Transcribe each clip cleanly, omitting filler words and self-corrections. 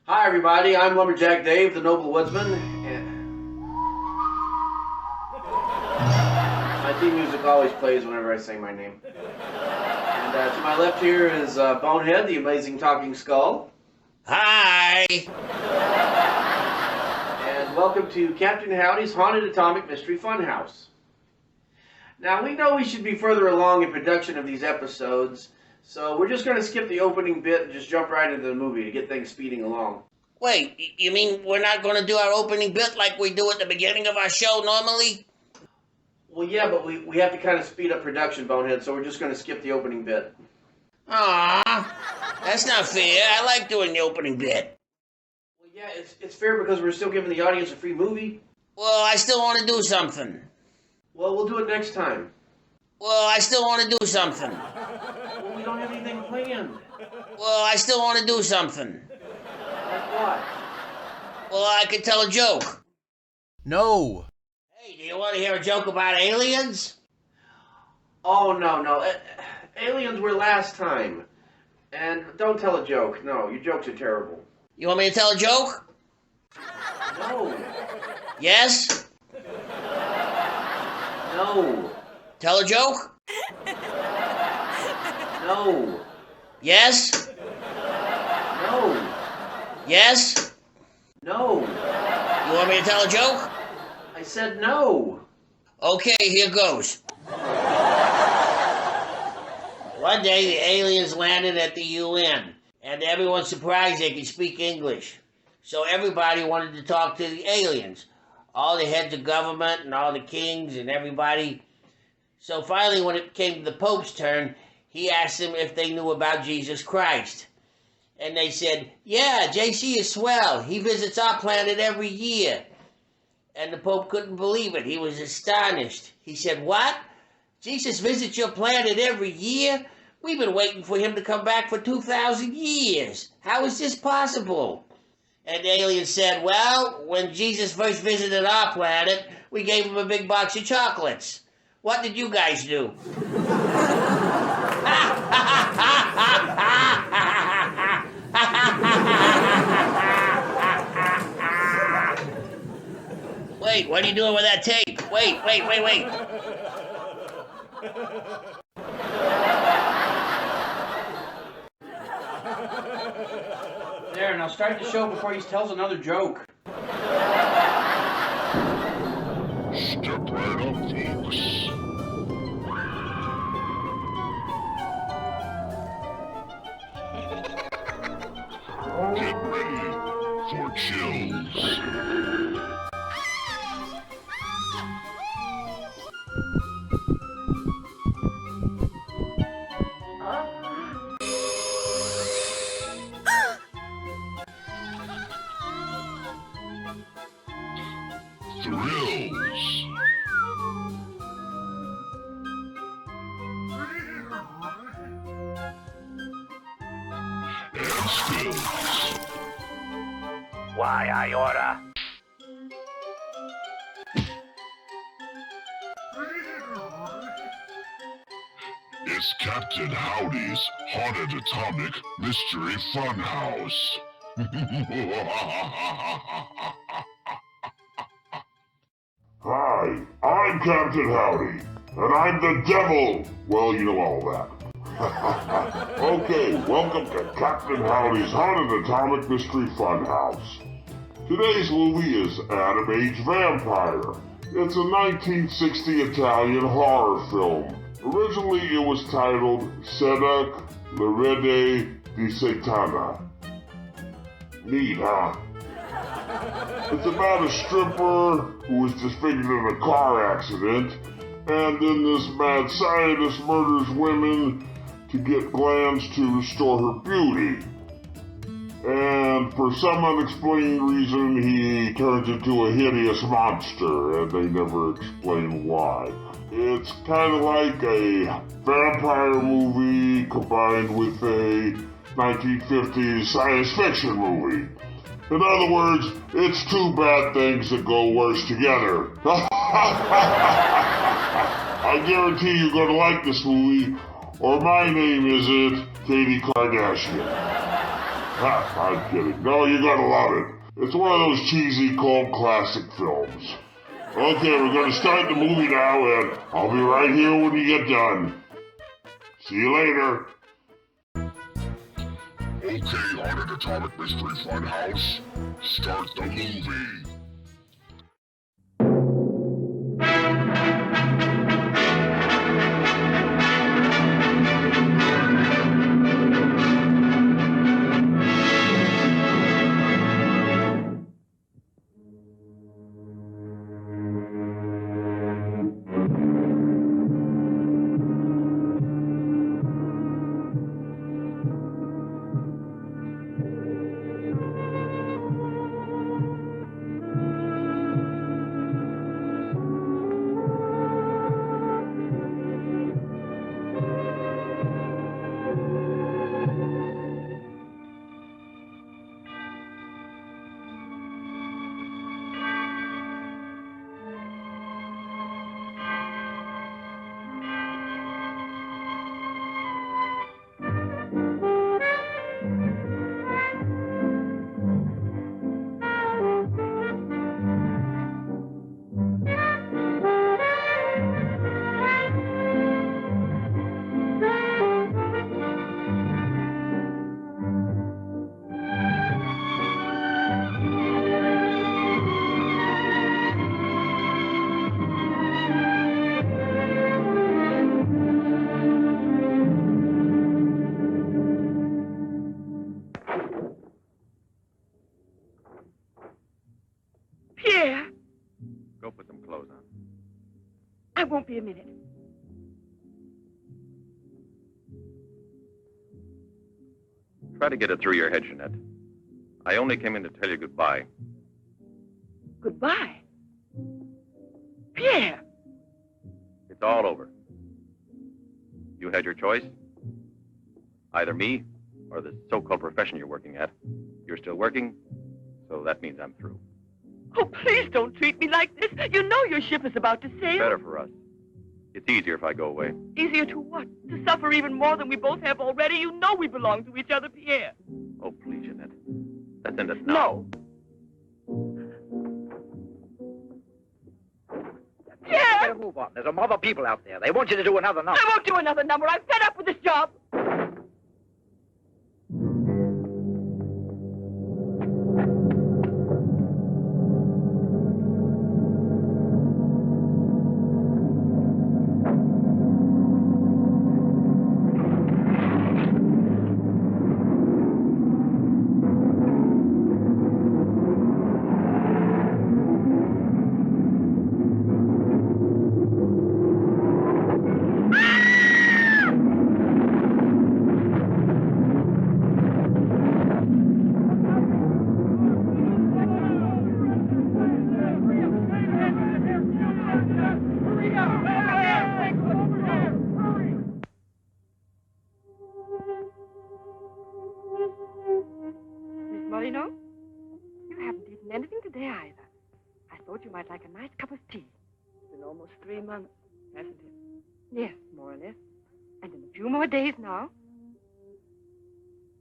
Hi everybody, I'm Lumberjack Dave, the Noble Woodsman, and my theme music always plays whenever I say my name. And to my left here is Bonehead, the amazing talking skull. Hi! And welcome to Kaptain Howdie'S Haunted Atomic Mystery Funhouse. Now, we know we should be further along in production of these episodes, so we're just going to skip the opening bit and just jump right into the movie to get things speeding along. Wait, you mean we're not going to do our opening bit like we do at the beginning of our show normally? Well, yeah, but we have to kind of speed up production, Bonehead, so we're just going to skip the opening bit. Aw, that's not fair. I like doing the opening bit. Well, yeah, it's fair because we're still giving the audience a free movie. Well, I still want to do something. Well, we'll do it next time. Well, I still want to do something. Well, we don't have anything planned. Well, I still want to do something. Like what? Well, I could tell a joke. No. Hey, do you want to hear a joke about aliens? Oh, no. Aliens were last time. And don't tell a joke. No, your jokes are terrible. You want me to tell a joke? No. Yes? No. Tell a joke? No. Yes? No. Yes? No. You want me to tell a joke? I said no. Okay, here goes. One day, the aliens landed at the UN, and everyone's surprised they could speak English. So everybody wanted to talk to the aliens. All the heads of government and all the kings and everybody. So finally, when it came to the Pope's turn, he asked them if they knew about Jesus Christ. And they said, yeah, JC is swell. He visits our planet every year. And the Pope couldn't believe it. He was astonished. He said, what? Jesus visits your planet every year? We've been waiting for him to come back for 2,000 years. How is this possible? And the alien said, well, when Jesus first visited our planet, we gave him a big box of chocolates. What did you guys do? Wait, what are you doing with that tape? Wait. There, now start the show before he tells another joke. Step right up, folks. Get ready for chills. Thrills. And spills. Why, I oughta. It's Kaptain Howdie'S Haunted Atomic Mystery Funhouse. Hi, I'm Captain Howdy, and I'm the devil. Well, you know all that. Okay, welcome to Captain Howdie'S Haunted Atomic Mystery Funhouse. Today's movie is Adam Age Vampire. It's a 1960 Italian horror film. Originally, it was titled Seddok, Le Rede di Satana. Neat, huh? It's about a stripper who was disfigured in a car accident, and then this mad scientist murders women to get glands to restore her beauty. And for some unexplained reason, he turns into a hideous monster, and they never explain why. It's kind of like a vampire movie combined with a 1950s science fiction movie. In other words, it's two bad things that go worse together. I guarantee you're going to like this movie, or my name isn't Katie Kardashian. Ha, I'm kidding. No, you're gonna love it. It's one of those cheesy cult classic films. Okay, we're gonna start the movie now, and I'll be right here when you get done. See you later. Okay, Haunted Atomic Mystery Funhouse, start the movie. Pierre, Go put some clothes on. I won't be a minute. Try to get it through your head, Jeanette. I only came in to tell you goodbye. Goodbye. Pierre! It's all over. You had your choice. Either me or the so-called profession you're working at. You're still working, so that means I'm through. Oh, please don't treat me like this. You know your ship is about to sail. Better for us. It's easier if I go away. Easier to what? To suffer even more than we both have already? You know we belong to each other, Pierre. Oh, please, Jeanette. Let's end it now. No. Pierre! Better move on. There's a mob of people out there. They want you to do another number. I won't do another number. I'm fed up with this job. I'd like a nice cup of tea. It's been almost 3 months, hasn't it? Yes, more or less. And in a few more days now.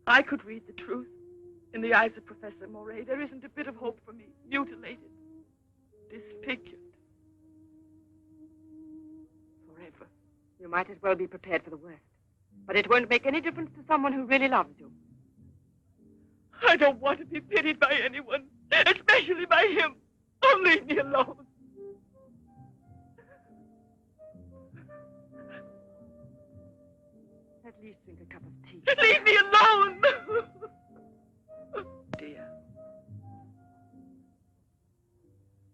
I could read the truth. In the eyes of Professor Moray, there isn't a bit of hope for me. Mutilated. Disfigured. Forever. You might as well be prepared for the worst. But it won't make any difference to someone who really loves you. I don't want to be pitied by anyone, especially by him. Oh, leave me alone. At least drink a cup of tea. Leave me alone! Dear.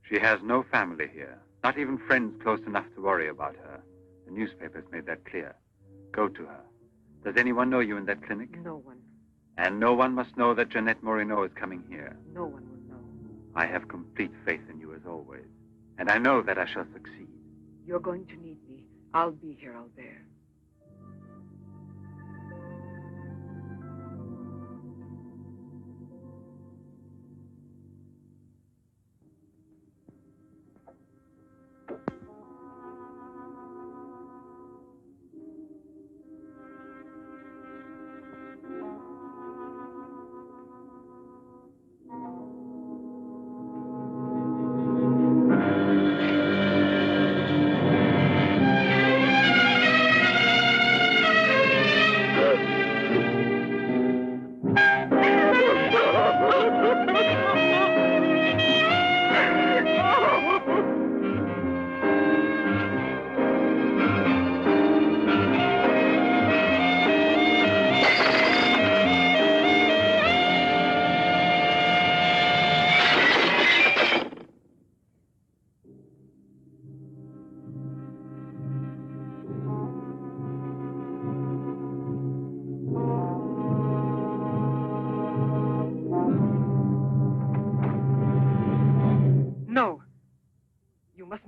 She has no family here. Not even friends close enough to worry about her. The newspapers made that clear. Go to her. Does anyone know you in that clinic? No one. And no one must know that Jeanette Moreno is coming here. No one will know. I have complete faith in you as always. And I know that I shall succeed. You're going to need me. I'll be here all there.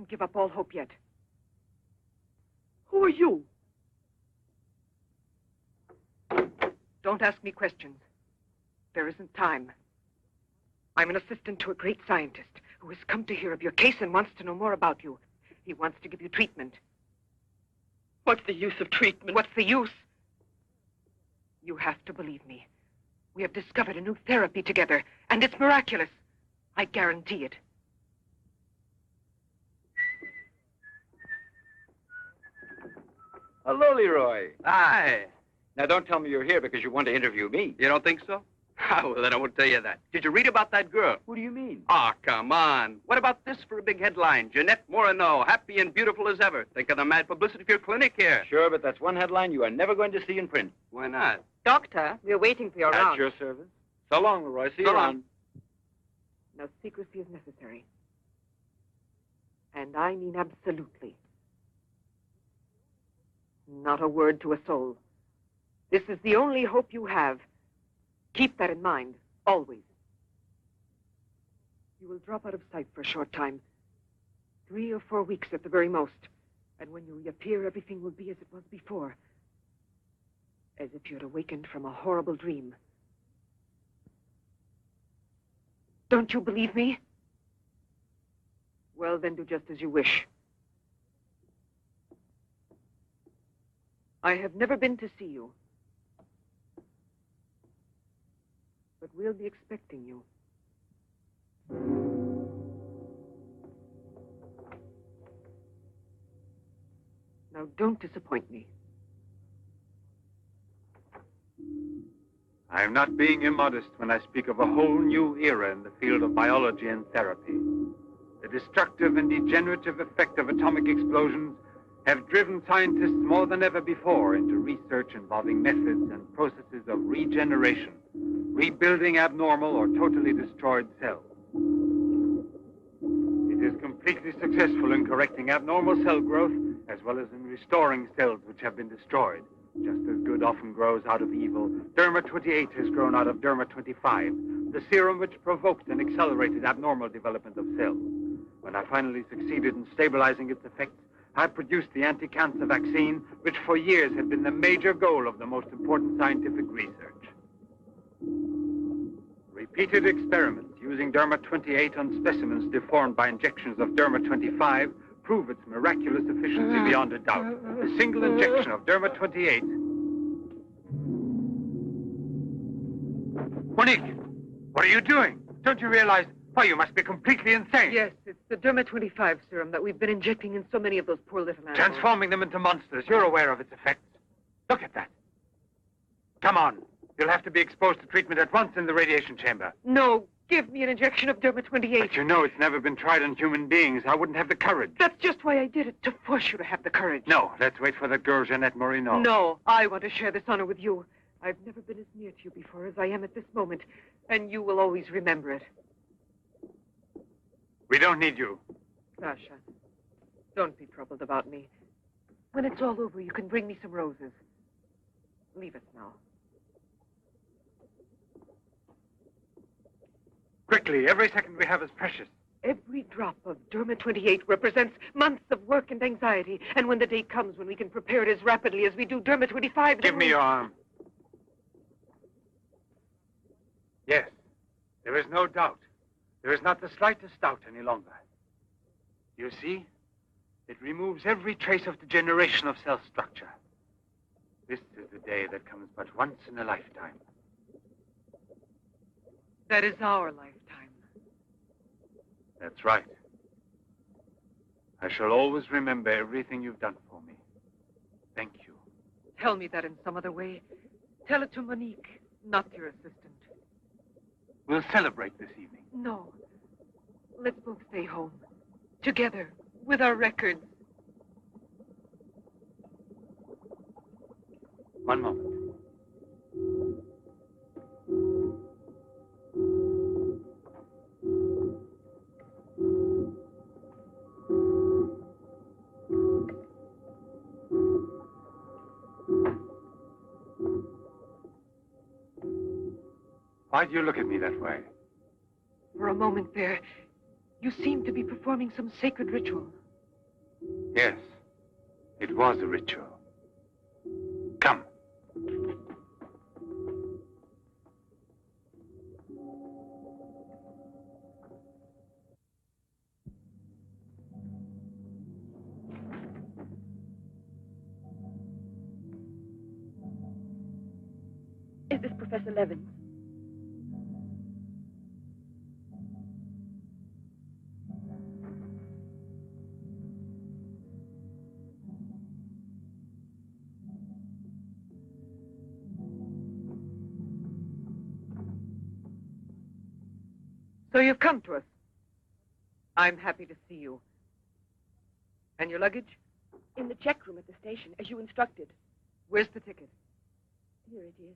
give up all hope yet. Who are you? Don't ask me questions. There isn't time. I'm an assistant to a great scientist who has come to hear of your case and wants to know more about you. He wants to give you treatment. What's the use of treatment? What's the use? You have to believe me. We have discovered a new therapy together, and it's miraculous. I guarantee it. Hello, Leroy. Hi. Now, don't tell me you're here because you want to interview me. You don't think so? Well, then I won't tell you that. Did you read about that girl? What do you mean? Oh, come on. What about this for a big headline? Jeanette Morneau, happy and beautiful as ever. Think of the mad publicity for your clinic here. Sure, but that's one headline you are never going to see in print. Why not? Doctor, we're waiting for your At round. your service. So long, Leroy. See you So long. around. No secrecy is necessary. And I mean absolutely. Not a word to a soul. This is the only hope you have. Keep that in mind, always. You will drop out of sight for a short time. 3 or 4 weeks at the very most. And when you reappear, everything will be as it was before. As if you had awakened from a horrible dream. Don't you believe me? Well, then do just as you wish. I have never been to see you. But we'll be expecting you. Now, don't disappoint me. I am not being immodest when I speak of a whole new era in the field of biology and therapy. The destructive and degenerative effect of atomic explosions have driven scientists more than ever before into research involving methods and processes of regeneration, rebuilding abnormal or totally destroyed cells. It is completely successful in correcting abnormal cell growth as well as in restoring cells which have been destroyed. Just as good often grows out of evil, Derma 28 has grown out of Derma 25, the serum which provoked and accelerated abnormal development of cells. When I finally succeeded in stabilizing its effects, I produced the anti-cancer vaccine, which for years had been the major goal of the most important scientific research. Repeated experiments using Derma 28 on specimens deformed by injections of Derma 25 prove its miraculous efficiency beyond a doubt. A single injection of Derma 28... Monique, what are you doing? Don't you realize... Why, you must be completely insane. Yes, it's the Derma 25 serum that we've been injecting in so many of those poor little animals. Transforming them into monsters. You're aware of its effects. Look at that. Come on. You'll have to be exposed to treatment at once in the radiation chamber. No, give me an injection of Derma 28. But you know it's never been tried on human beings. I wouldn't have the courage. That's just why I did it, to force you to have the courage. No, let's wait for that girl, Jeanette Morneau. No, I want to share this honor with you. I've never been as near to you before as I am at this moment, and you will always remember it. We don't need you. Sasha, don't be troubled about me. When it's all over, you can bring me some roses. Leave us now. Quickly, every second we have is precious. Every drop of Derma 28 represents months of work and anxiety. And when the day comes when we can prepare it as rapidly as we do Derma 25... Give me your arm. Yes, there is no doubt. There is not the slightest doubt any longer. You see? It removes every trace of degeneration of cell structure. This is the day that comes but once in a lifetime. That is our lifetime. That's right. I shall always remember everything you've done for me. Thank you. Tell me that in some other way. Tell it to Monique, not your assistant. We'll celebrate this evening. No. Let's both stay home. Together, with our records. One moment. Why do you look at me that way? For a moment there, you seemed to be performing some sacred ritual. Yes, it was a ritual. Come. Is this Professor Levins? So you've come to us. I'm happy to see you. And your luggage? In the check room at the station, as you instructed. Where's the ticket? Here it is.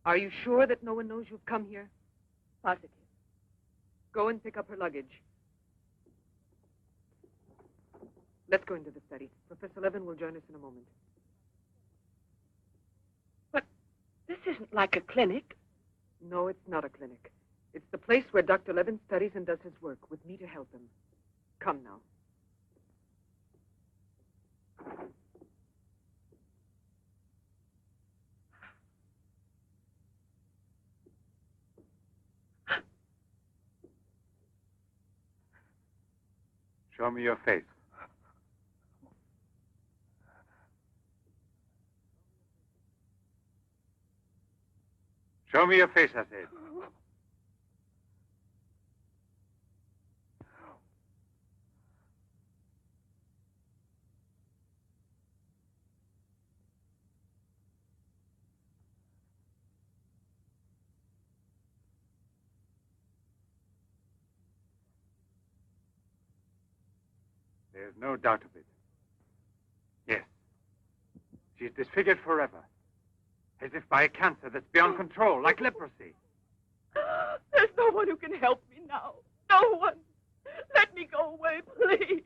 Are you sure that no one knows you've come here? Positive. Go and pick up her luggage. Let's go into the study. Professor Levin will join us in a moment. This isn't like a clinic. No, it's not a clinic. It's the place where Dr. Levin studies and does his work, with me to help him. Come now. Show me your face. Show me your face, I said. There's no doubt of it. Yes. She's disfigured forever. As if by a cancer that's beyond control, like leprosy. There's no one who can help me now. No one. Let me go away, please.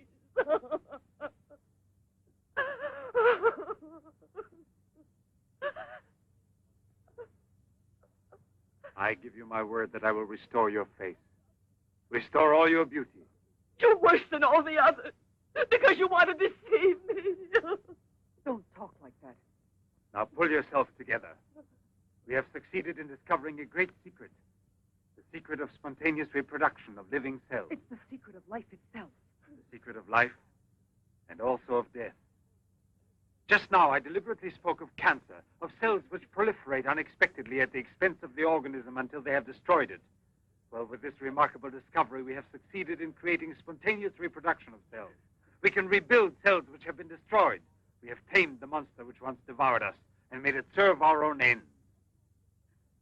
I give you my word that I will restore your face. Restore all your beauty. You're worse than all the others. Because you want to deceive me. Don't talk like that. Now pull yourself together. We have succeeded in discovering a great secret. The secret of spontaneous reproduction of living cells. It's the secret of life itself. The secret of life and also of death. Just now, I deliberately spoke of cancer, of cells which proliferate unexpectedly at the expense of the organism until they have destroyed it. Well, with this remarkable discovery, we have succeeded in creating spontaneous reproduction of cells. We can rebuild cells which have been destroyed. We have tamed the monster which once devoured us and made it serve our own ends.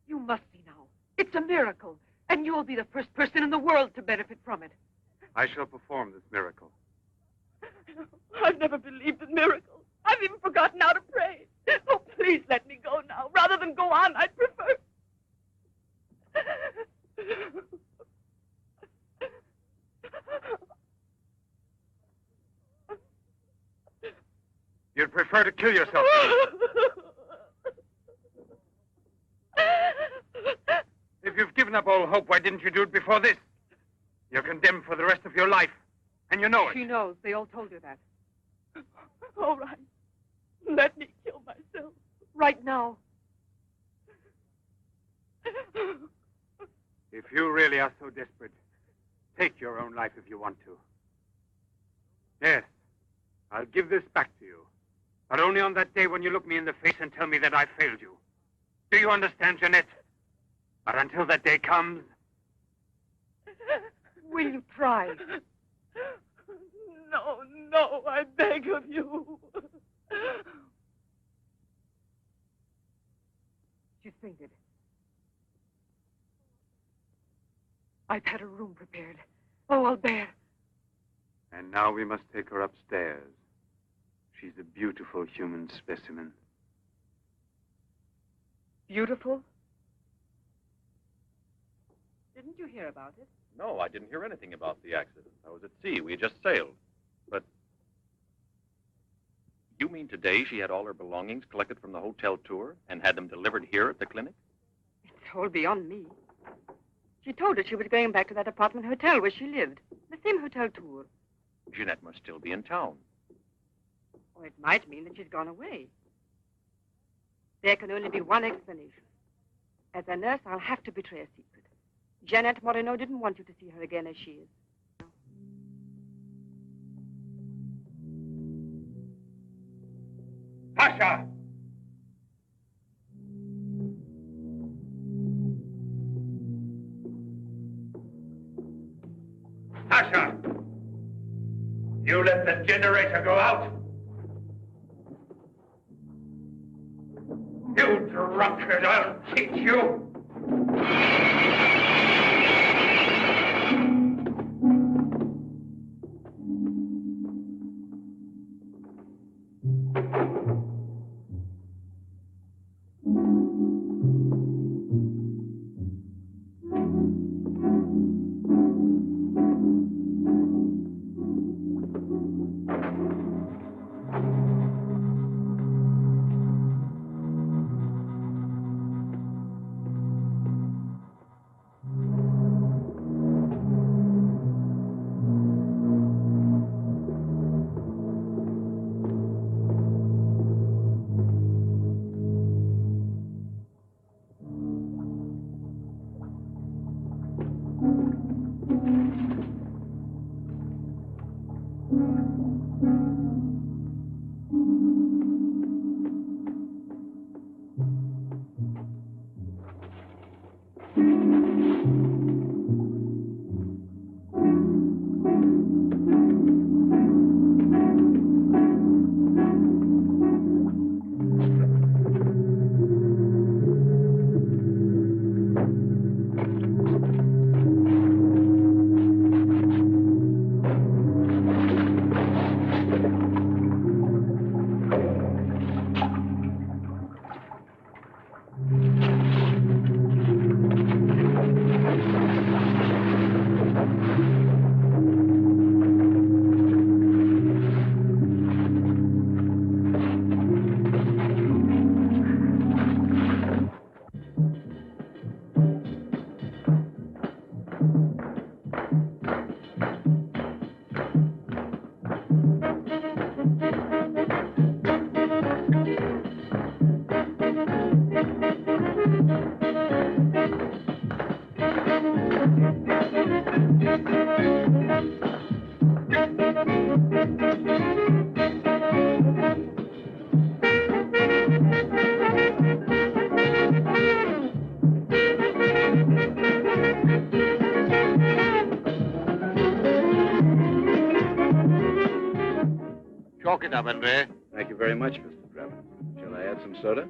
You must see now. It's a miracle. And you'll be the first person in the world to benefit from it. I shall perform this miracle. I've never believed in miracles. I've even forgotten how to pray. Oh, please let me go now. Rather than go on, I'd prefer... You'd prefer to kill yourself. If you've given up all hope, why didn't you do it before this? You're condemned for the rest of your life, and you know it. She knows. They all told her that. All right. Let me kill myself. Right now. If you really are so desperate, take your own life if you want to. Yes, I'll give this back to you. But only on that day when you look me in the face and tell me that I failed you. Do you understand, Jeanette? But until that day comes... Will you try? No, no, I beg of you. She's fainted. I've had a room prepared. Oh, I'll bear. And now we must take her upstairs. She's a beautiful human specimen. Beautiful? Didn't you hear about it? No, I didn't hear anything about the accident. I was at sea. We had just sailed. But you mean today she had all her belongings collected from the hotel tour and had them delivered here at the clinic? It's all beyond me. She told her she was going back to that apartment hotel where she lived. The same hotel, too. Jeanette must still be in town. Or it might mean that she's gone away. There can only be one explanation. As a nurse, I'll have to betray a secret. Jeanette Moreno didn't want you to see her again as she is. Pasha! Pasha! You let the generator go out? You drunkard, I'll teach you! Chalk it up, Andre. Thank you very much, Mr. Drebin. Shall I add some soda?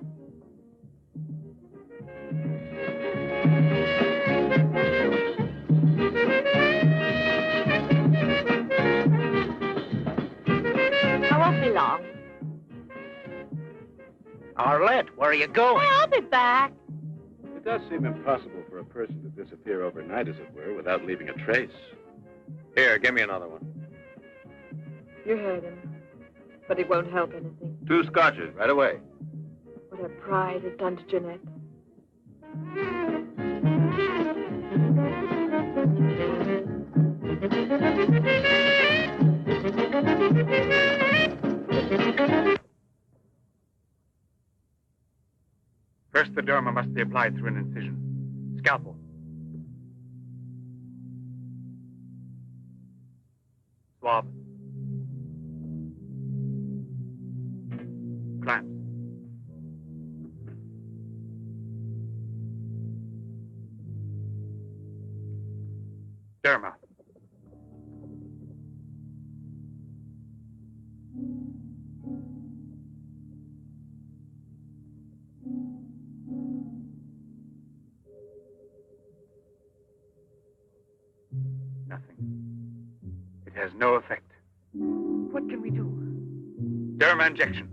I won't be long. Arlette, where are you going? I'll be back. It does seem impossible for a person to disappear overnight, as it were, without leaving a trace. Here, give me another one. You heard him. But it won't help anything. 2 scotches, right away. What her pride has done to Jeanette. First, the derma must be applied through an incision. Scalpel. Swab. Clamps. Derma. Nothing. It has no effect. What can we do? Derma injection.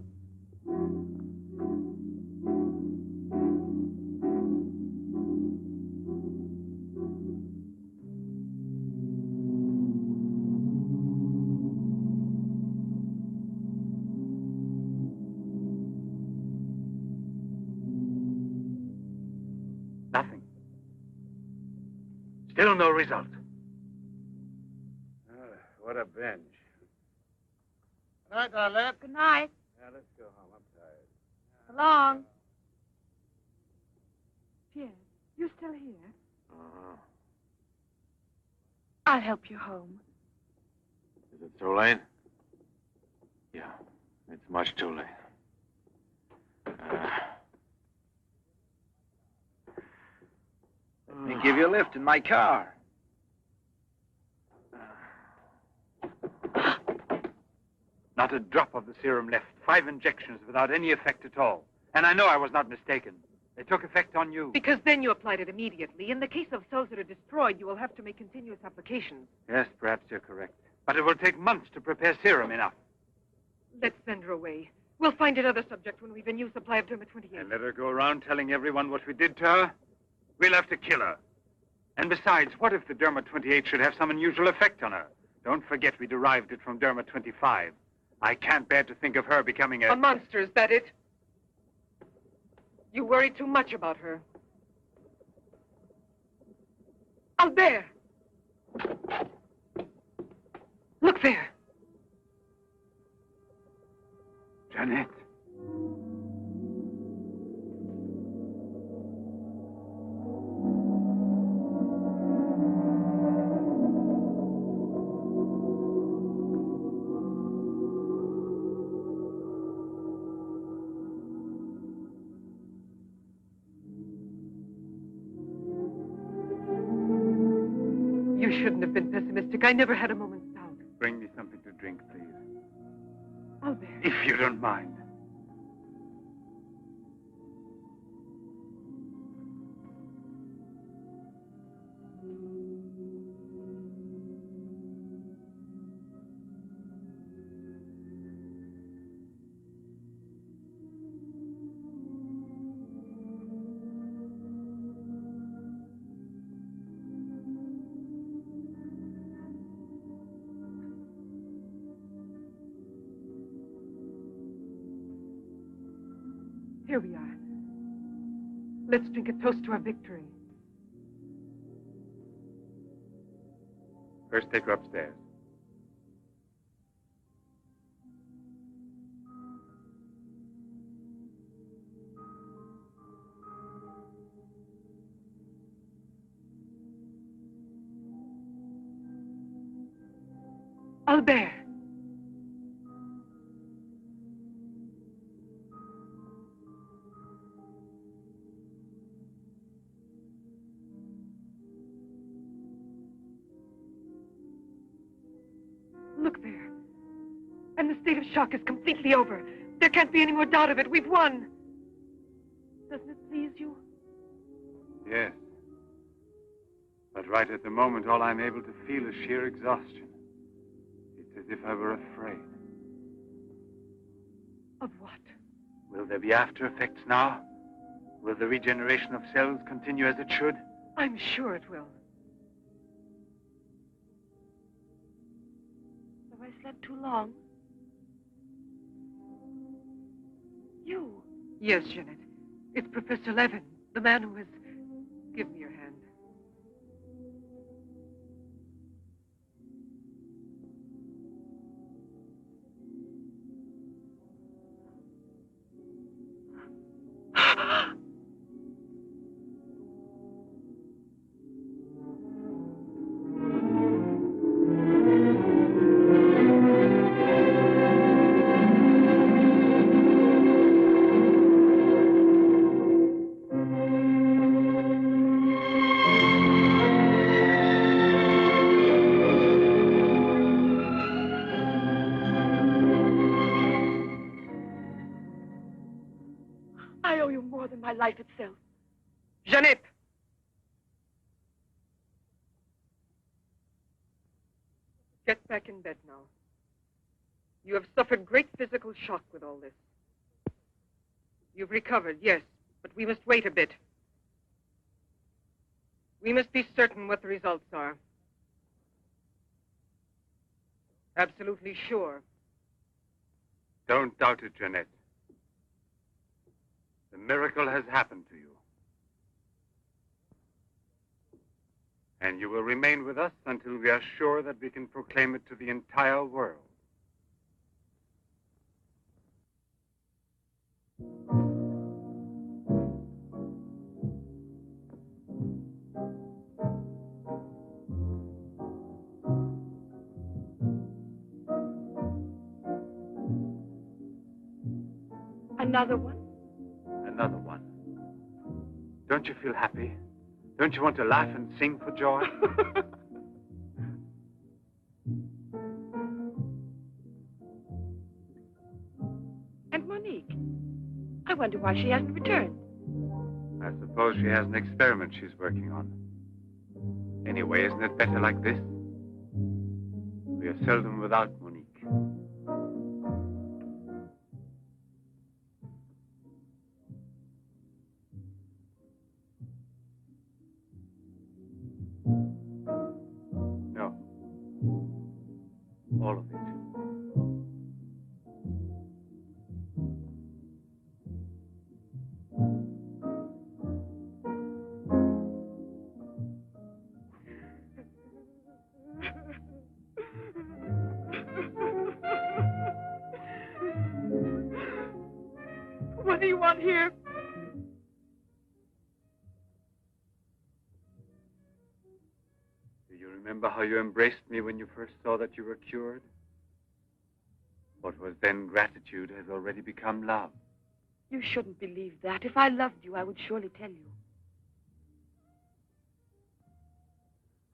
Nothing. Still no result. What a binge. Good night, darling. Good night. Yeah, let's go home. I'm tired. So long. Pierre, you still here? Uh-huh. I'll help you home. Is it too late? Yeah, it's much too late. Let me give you a lift in my car. Not a drop of the serum left. 5 injections without any effect at all. And I know I was not mistaken. They took effect on you. Because then you applied it immediately. In the case of cells that are destroyed, you will have to make continuous applications. Yes, perhaps you're correct. But it will take months to prepare serum enough. Let's send her away. We'll find another subject when we've a new supply of Derma 28. And let her go around telling everyone what we did to her? We'll have to kill her. And besides, what if the Derma 28 should have some unusual effect on her? Don't forget we derived it from Derma 25. I can't bear to think of her becoming A monster, is that it? You worry too much about her. Albert! Look there. Jeanette. You shouldn't have been pessimistic. I never had a moment's doubt. Bring me something to drink, please. Albert. If you don't mind. Here we are. Let's drink a toast to our victory. First, take her upstairs. Albert! Look there. And the state of shock is completely over. There can't be any more doubt of it. We've won. Doesn't it please you? Yes. But right at the moment, all I'm able to feel is sheer exhaustion. It's as if I were afraid. Of what? Will there be after effects now? Will the regeneration of cells continue as it should? I'm sure it will. Have I slept too long? You? Yes, Jeanette. It's Professor Levin, the man who has... Give me your hand. I owe you more than my life itself. Jeanette! Get back in bed now. You have suffered great physical shock with all this. You've recovered, yes, but we must wait a bit. We must be certain what the results are. Absolutely sure. Don't doubt it, Jeanette. The miracle has happened to you. And you will remain with us until we are sure that we can proclaim it to the entire world. Another one? Another one. Don't you feel happy? Don't you want to laugh and sing for joy? And Monique? I wonder why she hasn't returned. I suppose she has an experiment she's working on. Anyway, isn't it better like this? We are seldom without Monique. No. All of it. What do you want here? Do you remember how you embraced me when you first saw that you were cured? What was then gratitude has already become love. You shouldn't believe that. If I loved you, I would surely tell you.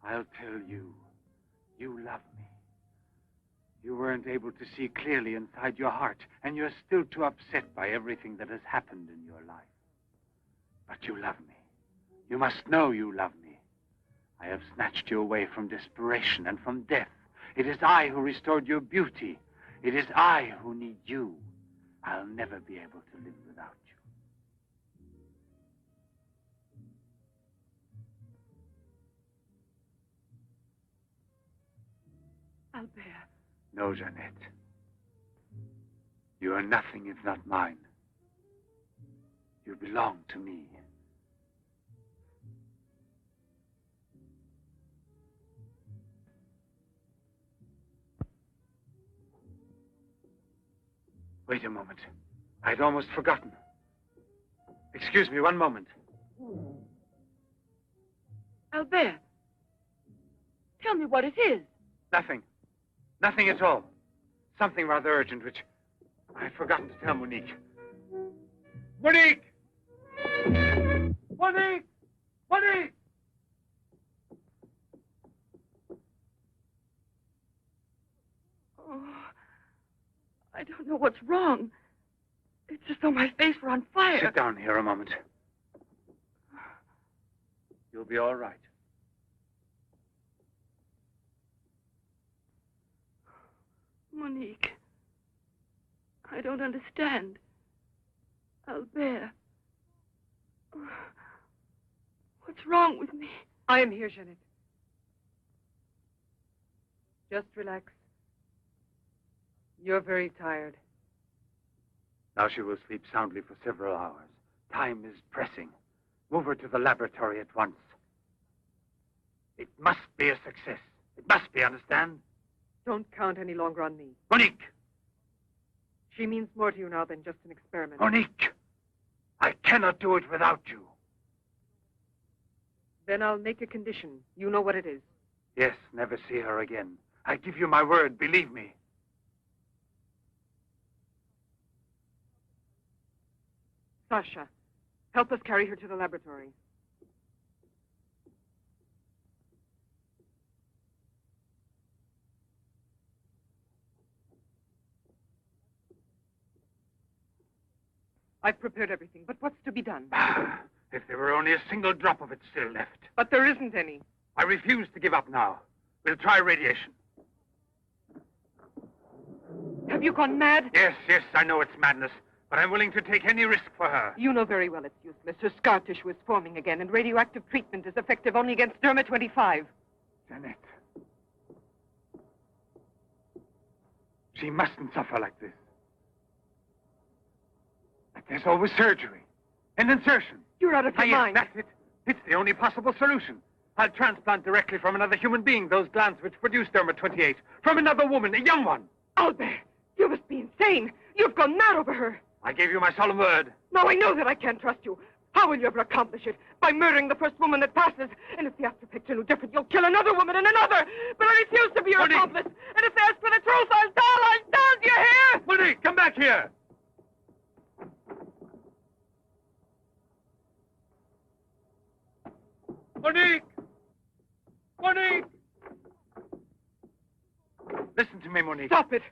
I'll tell you. You love me. You weren't able to see clearly inside your heart, and you're still too upset by everything that has happened in your life. But you love me. You must know you love me. I have snatched you away from desperation and from death. It is I who restored your beauty. It is I who need you. I'll never be able to live without you. Albert. No, Jeanette. You are nothing if not mine. You belong to me. Wait a moment. I'd almost forgotten. Excuse me, one moment. Albert. Tell me what it is. Nothing. Nothing at all. Something rather urgent, which I'd forgotten to tell Monique. Monique! Monique! Monique! Oh, I don't know what's wrong. It's as though my face were on fire. Sit down here a moment. You'll be all right. Monique. I don't understand. Albert. What's wrong with me? I am here, Jeanette. Just relax. You're very tired. Now she will sleep soundly for several hours. Time is pressing. Move her to the laboratory at once. It must be a success. It must be, understand? Don't count any longer on me. Monique! She means more to you now than just an experiment. Monique! I cannot do it without you. Then I'll make a condition. You know what it is. Yes, never see her again. I give you my word, believe me. Sasha, help us carry her to the laboratory. I've prepared everything, but what's to be done? If there were only a single drop of it still left. But there isn't any. I refuse to give up now. We'll try radiation. Have you gone mad? Yes, I know it's madness, but I'm willing to take any risk for her. You know very well it's useless. Her scar tissue is forming again, and radioactive treatment is effective only against Derma-25. Jeanette. She mustn't suffer like this. But there's always surgery. An insertion. You're out of your mind. That's it. It's the only possible solution. I'll transplant directly from another human being those glands which produce Dermot 28. From another woman, a young one. Albert, you must be insane. You've gone mad over her. I gave you my solemn word. Now I know that I can't trust you. How will you ever accomplish it? By murdering the first woman that passes. And if the after picture no different, you'll kill another woman and another. But I refuse to be your accomplice. And if they ask for the truth, I'll tell. Do you hear? Monique, come back here. Monique! Monique! Listen to me, Monique. Stop it.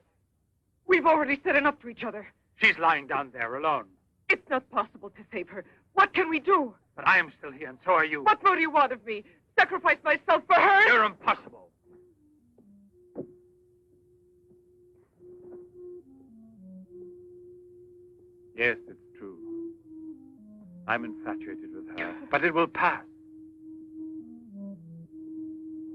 We've already said enough to each other. She's lying down there alone. It's not possible to save her. What can we do? But I am still here, and so are you. What more do you want of me? Sacrifice myself for her? You're impossible. Yes, it's true. I'm infatuated with her, but it will pass.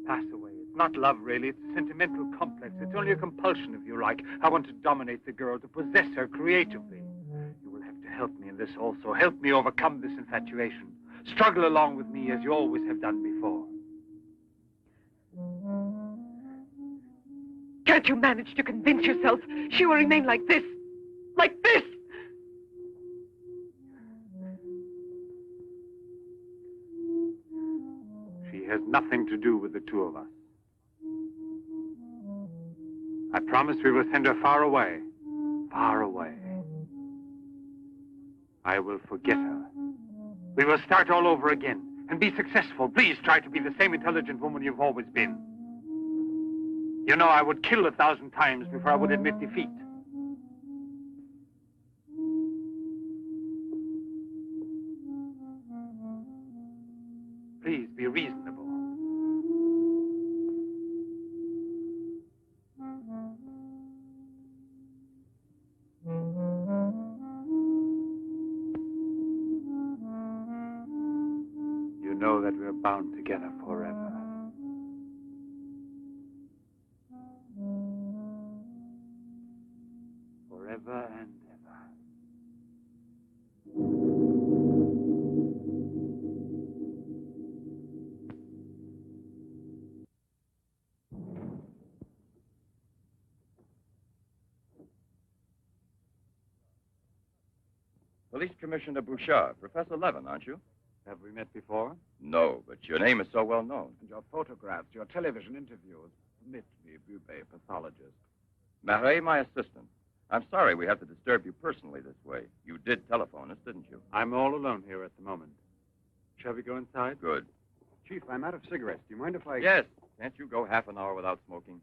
Pass away. It's not love, really. It's a sentimental complex. It's only a compulsion, if you like. I want to dominate the girl, to possess her creatively. You will have to help me in this also. Help me overcome this infatuation. Struggle along with me as you always have done before. Can't you manage to convince yourself she will remain like this? Like this? She has nothing to do with the two of us. I promise we will send her far away. Far away. I will forget her. We will start all over again and be successful. Please try to be the same intelligent woman you've always been. You know, I would kill 1,000 times before I would admit defeat. Please be reasonable. You know that we're bound together forever. Forever and ever. Police Commissioner Bouchard, Professor Levin, aren't you? Have we met before? No, but your name is so well known. And your photographs, your television interviews. Permit me, Bube, pathologist. Marais, my assistant. I'm sorry we have to disturb you personally this way. You did telephone us, didn't you? I'm all alone here at the moment. Shall we go inside? Good. Chief, I'm out of cigarettes. Do you mind if I... Yes. Can't you go half an hour without smoking?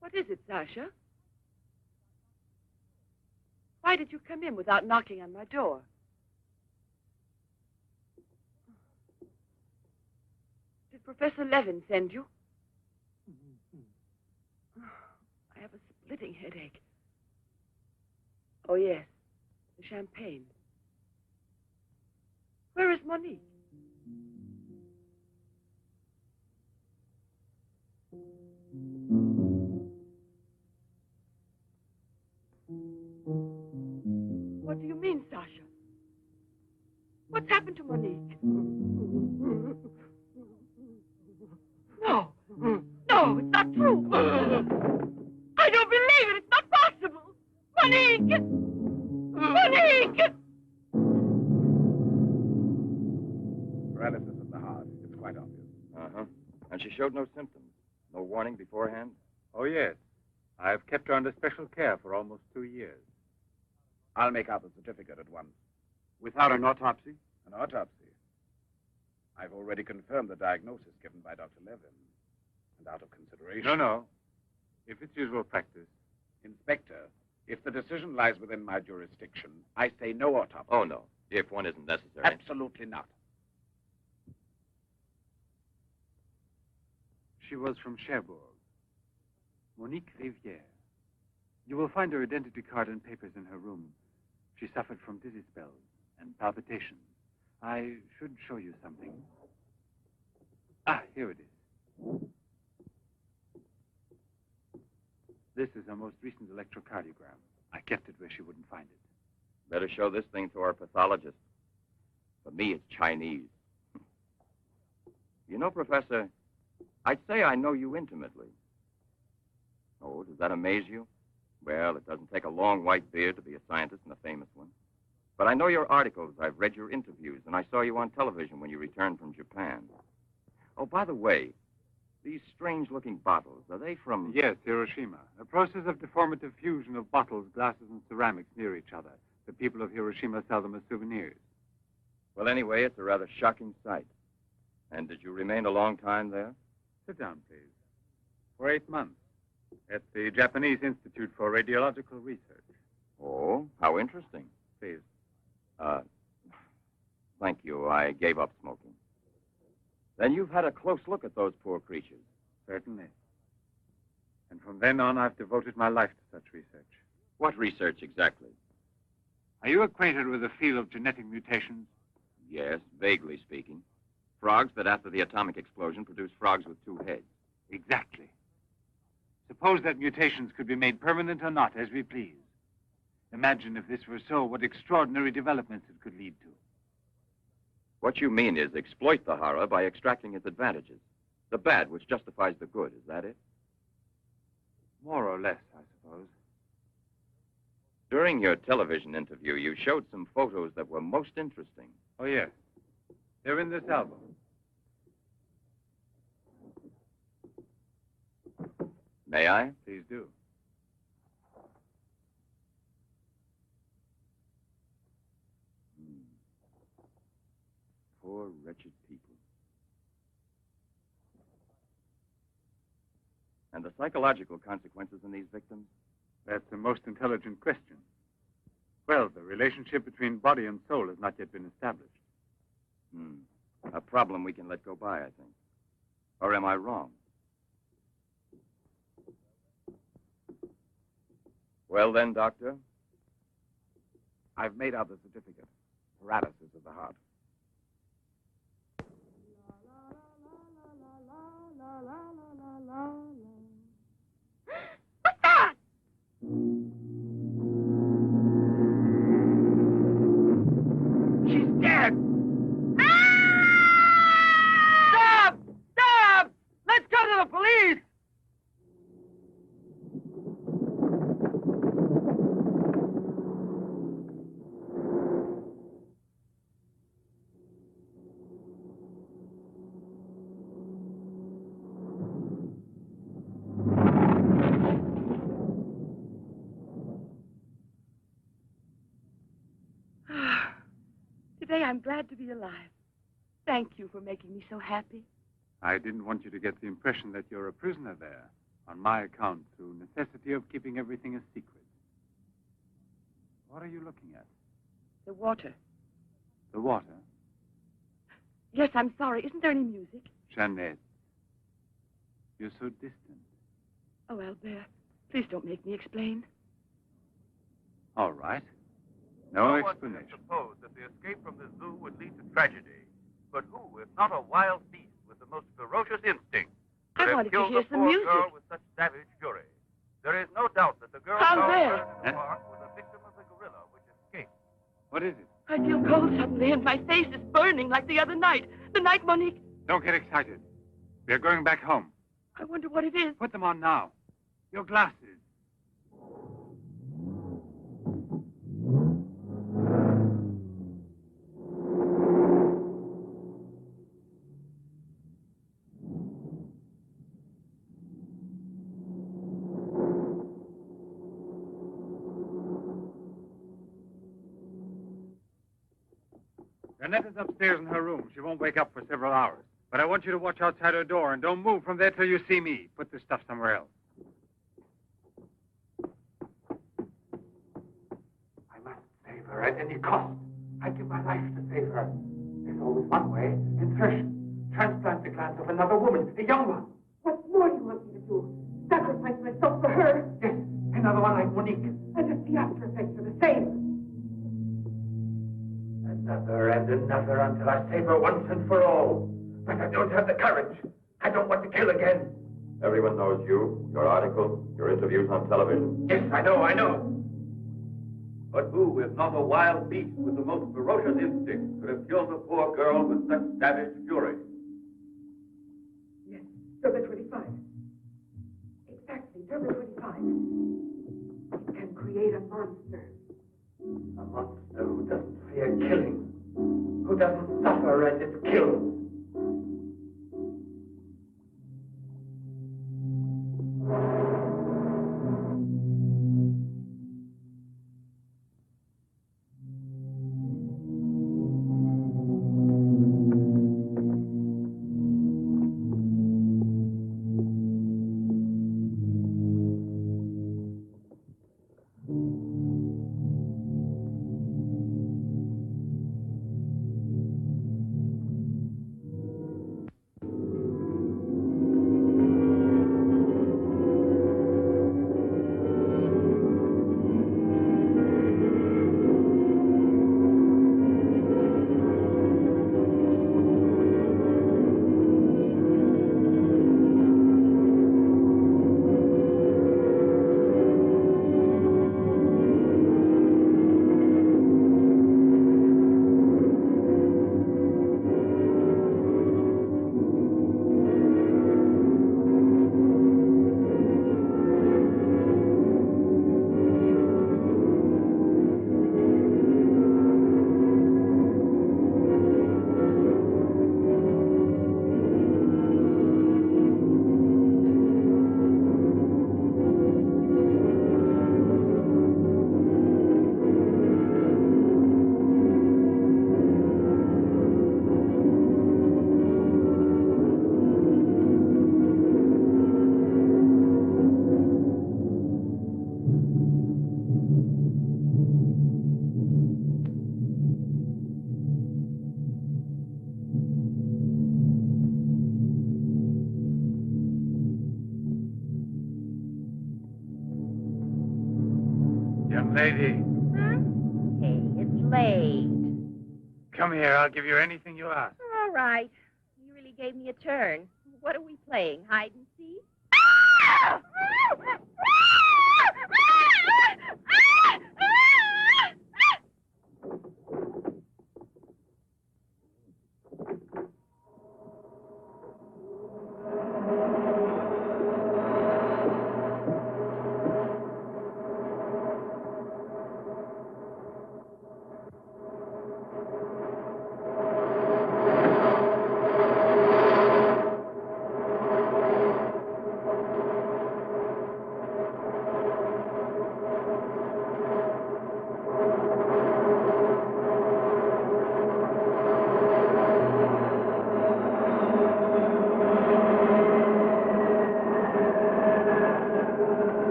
What is it, Sasha? Why did you come in without knocking on my door? Did Professor Levin send you? I have a splitting headache. Oh, yes, the champagne. Where is Monique? What do you mean, Sasha? What's happened to Monique? No. No, it's not true. I don't believe it. It's not possible. Monique! Monique! Paralysis of the heart. It's quite obvious. Uh-huh. And she showed no symptoms. No warning beforehand? Oh, yes. I've kept her under special care for almost 2 years. I'll make out the certificate at once. Without an autopsy? An autopsy. I've already confirmed the diagnosis given by Dr. Levin. And out of consideration... No. If it's usual practice. Inspector, if the decision lies within my jurisdiction, I say no autopsy. Oh, no. If one isn't necessary. Absolutely not. She was from Cherbourg. Monique Rivière. You will find her identity card and papers in her room. She suffered from dizzy spells and palpitations. I should show you something. Ah, here it is. This is her most recent electrocardiogram. I kept it where she wouldn't find it. Better show this thing to our pathologist. For me, it's Chinese. You know, Professor, I'd say I know you intimately. Oh, does that amaze you? Well, it doesn't take a long white beard to be a scientist and a famous one. But I know your articles, I've read your interviews, and I saw you on television when you returned from Japan. Oh, by the way, these strange-looking bottles, are they from... Yes, Hiroshima. A process of deformative fusion of bottles, glasses, and ceramics near each other. The people of Hiroshima sell them as souvenirs. Well, anyway, it's a rather shocking sight. And did you remain a long time there? Sit down, please. For 8 months. At the Japanese Institute for Radiological Research. Oh, how interesting. Please. Thank you. I gave up smoking. Then you've had a close look at those poor creatures. Certainly. And from then on, I've devoted my life to such research. What research exactly? Are you acquainted with the field of genetic mutations? Yes, vaguely speaking. Frogs that after the atomic explosion produce frogs with 2 heads. Exactly. Suppose that mutations could be made permanent or not, as we please. Imagine if this were so, what extraordinary developments it could lead to. What you mean is exploit the horror by extracting its advantages. The bad which justifies the good, is that it? More or less, I suppose. During your television interview, you showed some photos that were most interesting. Oh, yes. They're in this album. May I? Please do. Poor, wretched people. And the psychological consequences in these victims? That's a most intelligent question. Well, the relationship between body and soul has not yet been established. A problem we can let go by, I think. Or am I wrong? Well then, Doctor? I've made out the certificate. Paralysis of the heart. What's that? She's dead! Stop! Stop! Let's go to the police! Today I'm glad to be alive. Thank you for making me so happy. I didn't want you to get the impression that you're a prisoner there, on my account, through necessity of keeping everything a secret. What are you looking at? The water. The water? Yes, I'm sorry. Isn't there any music? Jeanette, you're so distant. Oh, Albert, please don't make me explain. All right. No explanation. Suppose that the escape from the zoo would lead to tragedy. But who, if not a wild beast with the most ferocious instinct, could I have wanted to killed hear the some poor music. girl with such savage fury? There is no doubt that the girl Albert! found in the park was a victim of the gorilla which escaped. What is it? I feel cold suddenly, and my face is burning like the other night. The night Monique... Don't get excited. We're going back home. I wonder what it is. Put them on now. Your glasses. Jeanette is upstairs in her room. She won't wake up for several hours. But I want you to watch outside her door and don't move from there till you see me. Put this stuff somewhere else. I must save her at any cost. I'd give my life to save her. There's always one way. Insertion. Transplant the glands of another woman, a young one. What more do you want me to do? Sacrifice myself for her? Yes, another one like Monique. And if the after effects are the same. Another and another until I save her once and for all. But I don't have the courage. I don't want to kill again. Everyone knows you, your articles, your interviews on television. Yes, I know. But who, if not a wild beast with the most ferocious instinct, could have killed a poor girl with such savage fury? Yes, Turbo 25. Exactly, Turbo 25. It can create a monster. A monster who doesn't fear killing, who doesn't suffer as it kills. Young lady. Hey, it's late. Come here. I'll give you anything you ask. All right. You really gave me a turn. What are we playing? Hide and seek?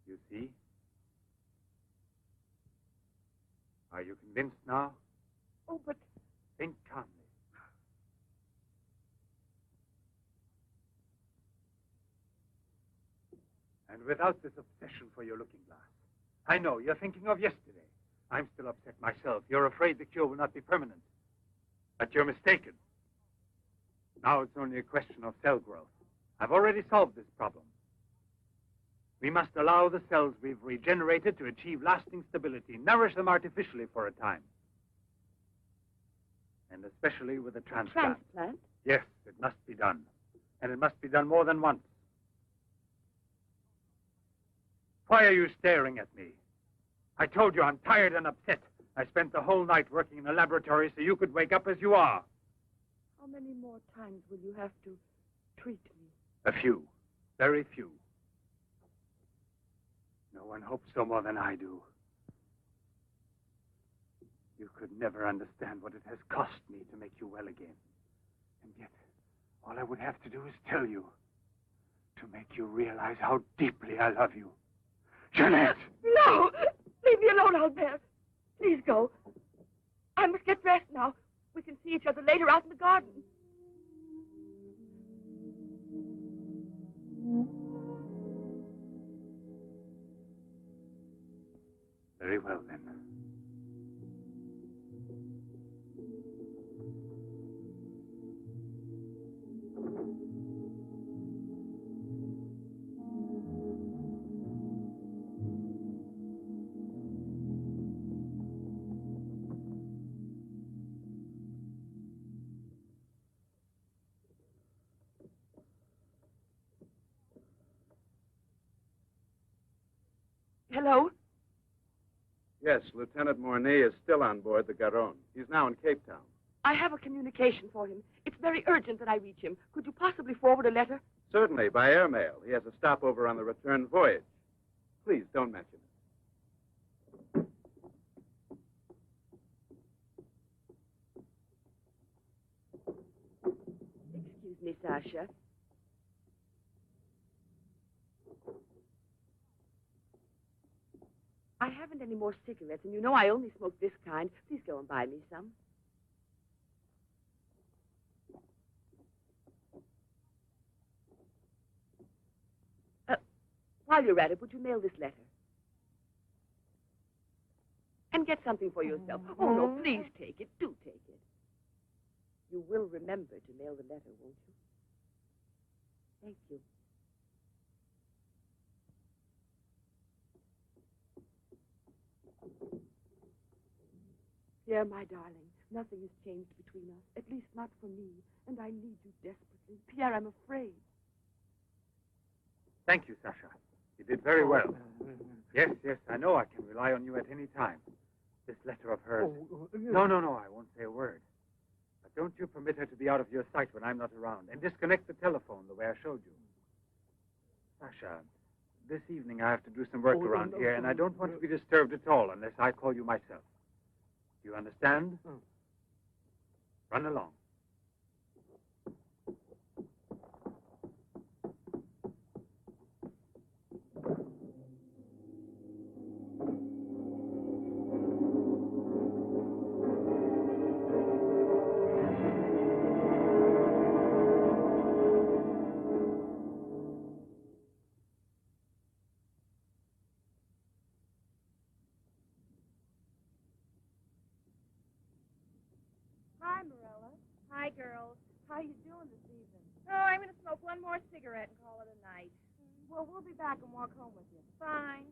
You see? Are you convinced now? Oh, but... Think calmly. And without this obsession for your looking glass. I know, you're thinking of yesterday. I'm still upset myself. You're afraid the cure will not be permanent. But you're mistaken. Now it's only a question of cell growth. I've already solved this problem. We must allow the cells we've regenerated to achieve lasting stability, nourish them artificially for a time. And especially with a transplant. Transplant? Yes, it must be done. And it must be done more than once. Why are you staring at me? I told you I'm tired and upset. I spent the whole night working in the laboratory so you could wake up as you are. How many more times will you have to treat me? A few. Very few. No one hopes so more than I do. You could never understand what it has cost me to make you well again. And yet, all I would have to do is tell you, to make you realize how deeply I love you. Jeanette! No! Leave me alone, Albert. Please go. I must get dressed now. We can see each other later out in the garden. Very well, then. Hello? Yes, Lieutenant Mornay is still on board the Garonne. He's now in Cape Town. I have a communication for him. It's very urgent that I reach him. Could you possibly forward a letter? Certainly, by airmail. He has a stopover on the return voyage. Please, don't mention it. Excuse me, Sasha. I haven't any more cigarettes, and you know I only smoke this kind. Please go and buy me some. While you're at it, would you mail this letter? And get something for yourself. Oh, no, please take it. Do take it. You will remember to mail the letter, won't you? Thank you. Pierre, my darling, nothing has changed between us, at least not for me, and I need you desperately. Pierre, I'm afraid. Thank you, Sasha. You did very well. Yes, I know I can rely on you at any time. This letter of hers... No, I won't say a word. But don't you permit her to be out of your sight when I'm not around, and disconnect the telephone the way I showed you. Sasha, this evening I have to do some work around here, and I don't want to be disturbed at all unless I call you myself. Do you understand? Run along. Hi, Marilla. Hi, girls. How you doing this evening? Oh, I'm going to smoke one more cigarette and call it a night. Well, we'll be back and walk home with you. Fine.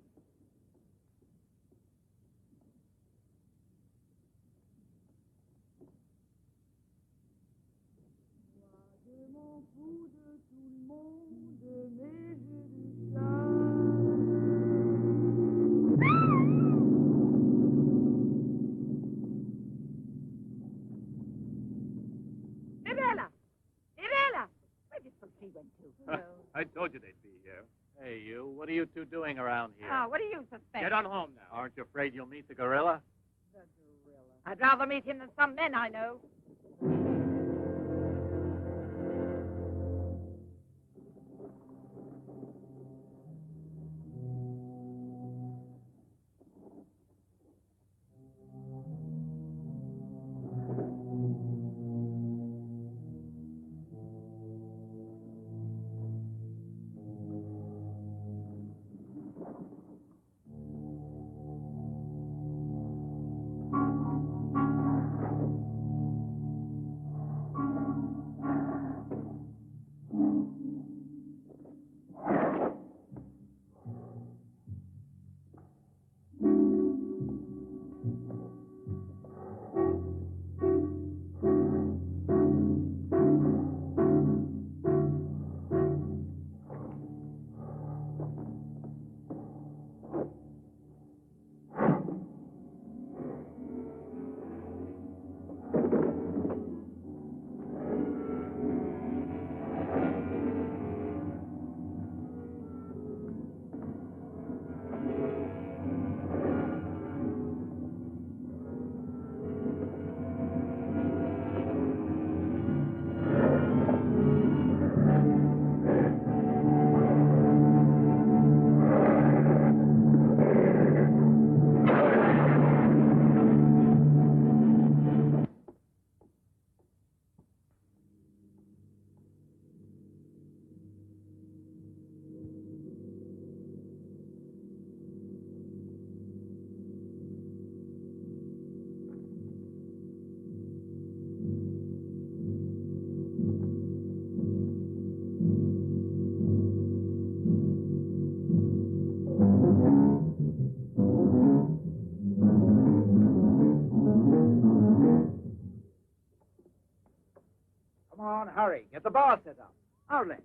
I told you they'd be here. Hey, you. What are you two doing around here? Oh, what do you suspect? Get on home now. Aren't you afraid you'll meet the gorilla? The gorilla. I'd rather meet him than some men I know. hurry. Get the bar set up. Arlen,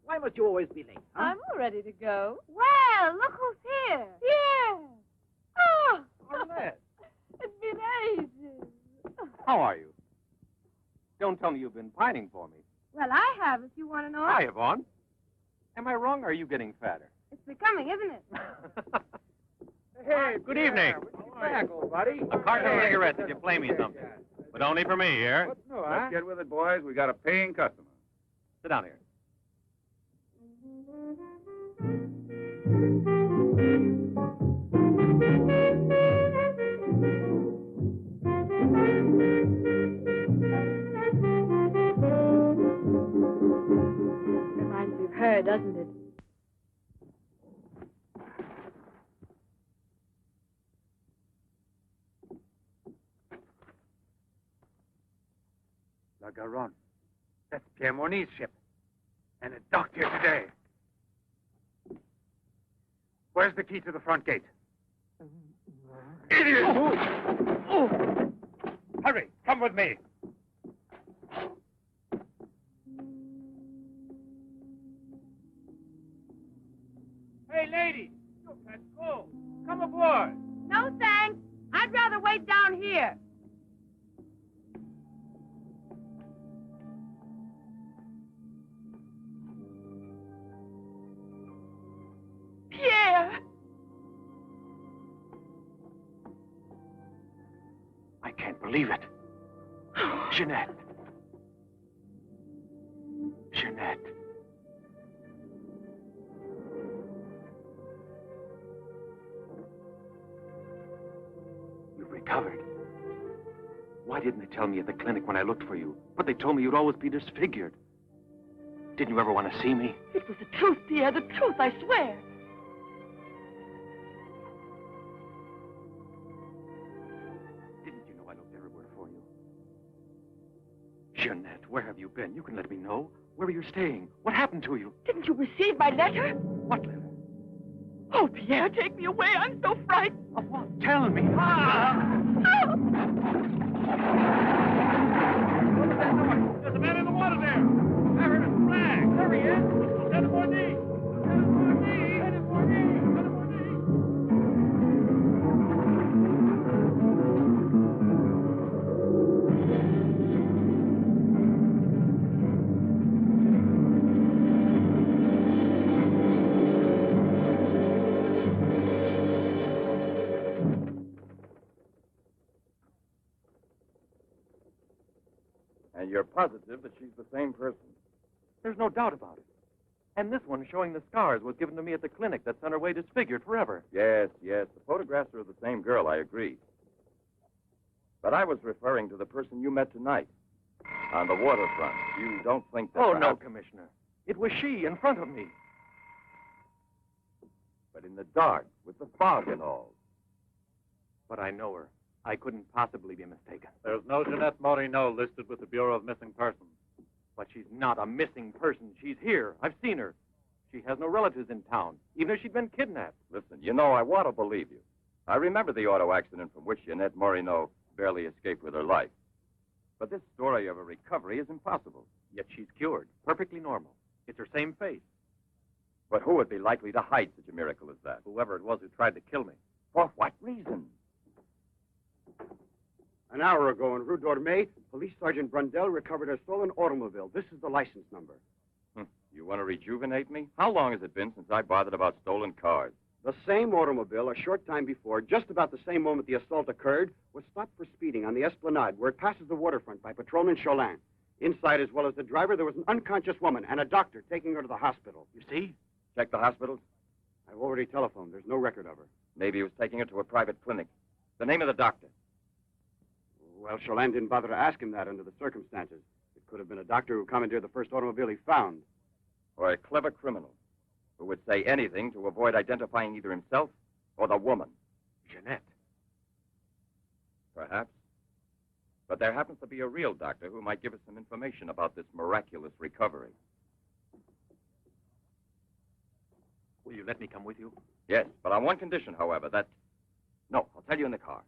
why must you always be late? Huh? I'm all ready to go. Well, look who's here. Yeah. Oh. Arlen. It's been ages. How are you? Don't tell me you've been pining for me. Well, I have, if you want to know. Hi, Yvonne. Am I wrong, or are you getting fatter? It's becoming, isn't it? Hey, good evening. Welcome back, old buddy. A carton of cigarettes if you play me something. But only for me here. What's new, huh? Let's get with it, boys. We got a paying customer. Sit down here. Reminds me of her, doesn't it? La Garonne. That's Pierre Morny's ship. And it docked here today. Where's the key to the front gate? Idiot! Oh. Hurry, come with me. Hey, lady, you'll catch cold. Come aboard. No, thanks. I'd rather wait down here. Pierre! I can't believe it. Jeanette. Jeanette. You've recovered. Why didn't they tell me at the clinic when I looked for you? But they told me you'd always be disfigured. Didn't you ever want to see me? It was the truth, Pierre, the truth, I swear. Didn't you know I looked everywhere for you? Jeanette, where have you been? You can let me know. Where are you staying? What happened to you? Didn't you receive my letter? What letter? Oh, Pierre, take me away. I'm so frightened. Of what? Tell me. There's a man in the water there. I heard a flag. There he is. Lieutenant Morny. Lieutenant Morny. Lieutenant Morny. Lieutenant Morny. And you're positive that she's the same person? There's no doubt about it. And this one showing the scars was given to me at the clinic that sent her away disfigured forever. Yes, yes. The photographs are of the same girl, I agree. But I was referring to the person you met tonight on the waterfront. You don't think that... Oh, no, perhaps- Commissioner. It was she in front of me. But in the dark, with the fog and all. But I know her. I couldn't possibly be mistaken. There's no Jeanette Morino listed with the Bureau of Missing Persons. But she's not a missing person. She's here. I've seen her. She has no relatives in town, even if she'd been kidnapped. Listen, you know, I want to believe you. I remember the auto accident from which Jeanette Morino barely escaped with her life. But this story of a recovery is impossible. Yet she's cured, perfectly normal. It's her same face. But who would be likely to hide such a miracle as that? Whoever it was who tried to kill me. For what reason? An hour ago in Rue d'Orme, Police Sergeant Brundell recovered a stolen automobile. This is the license number. You want to rejuvenate me? How long has it been since I bothered about stolen cars? The same automobile, a short time before, just about the same moment the assault occurred, was stopped for speeding on the Esplanade, where it passes the waterfront by Patrolman Cholin. Inside, as well as the driver, there was an unconscious woman and a doctor taking her to the hospital. You see? Check the hospitals? I've already telephoned. There's no record of her. Maybe he was taking her to a private clinic. The name of the doctor? Well, Cholin didn't bother to ask him that under the circumstances. It could have been a doctor who commandeered the first automobile he found. Or a clever criminal who would say anything to avoid identifying either himself or the woman. Jeanette. Perhaps. But there happens to be a real doctor who might give us some information about this miraculous recovery. Will you let me come with you? Yes, but on one condition, however, that... No, I'll tell you in the car.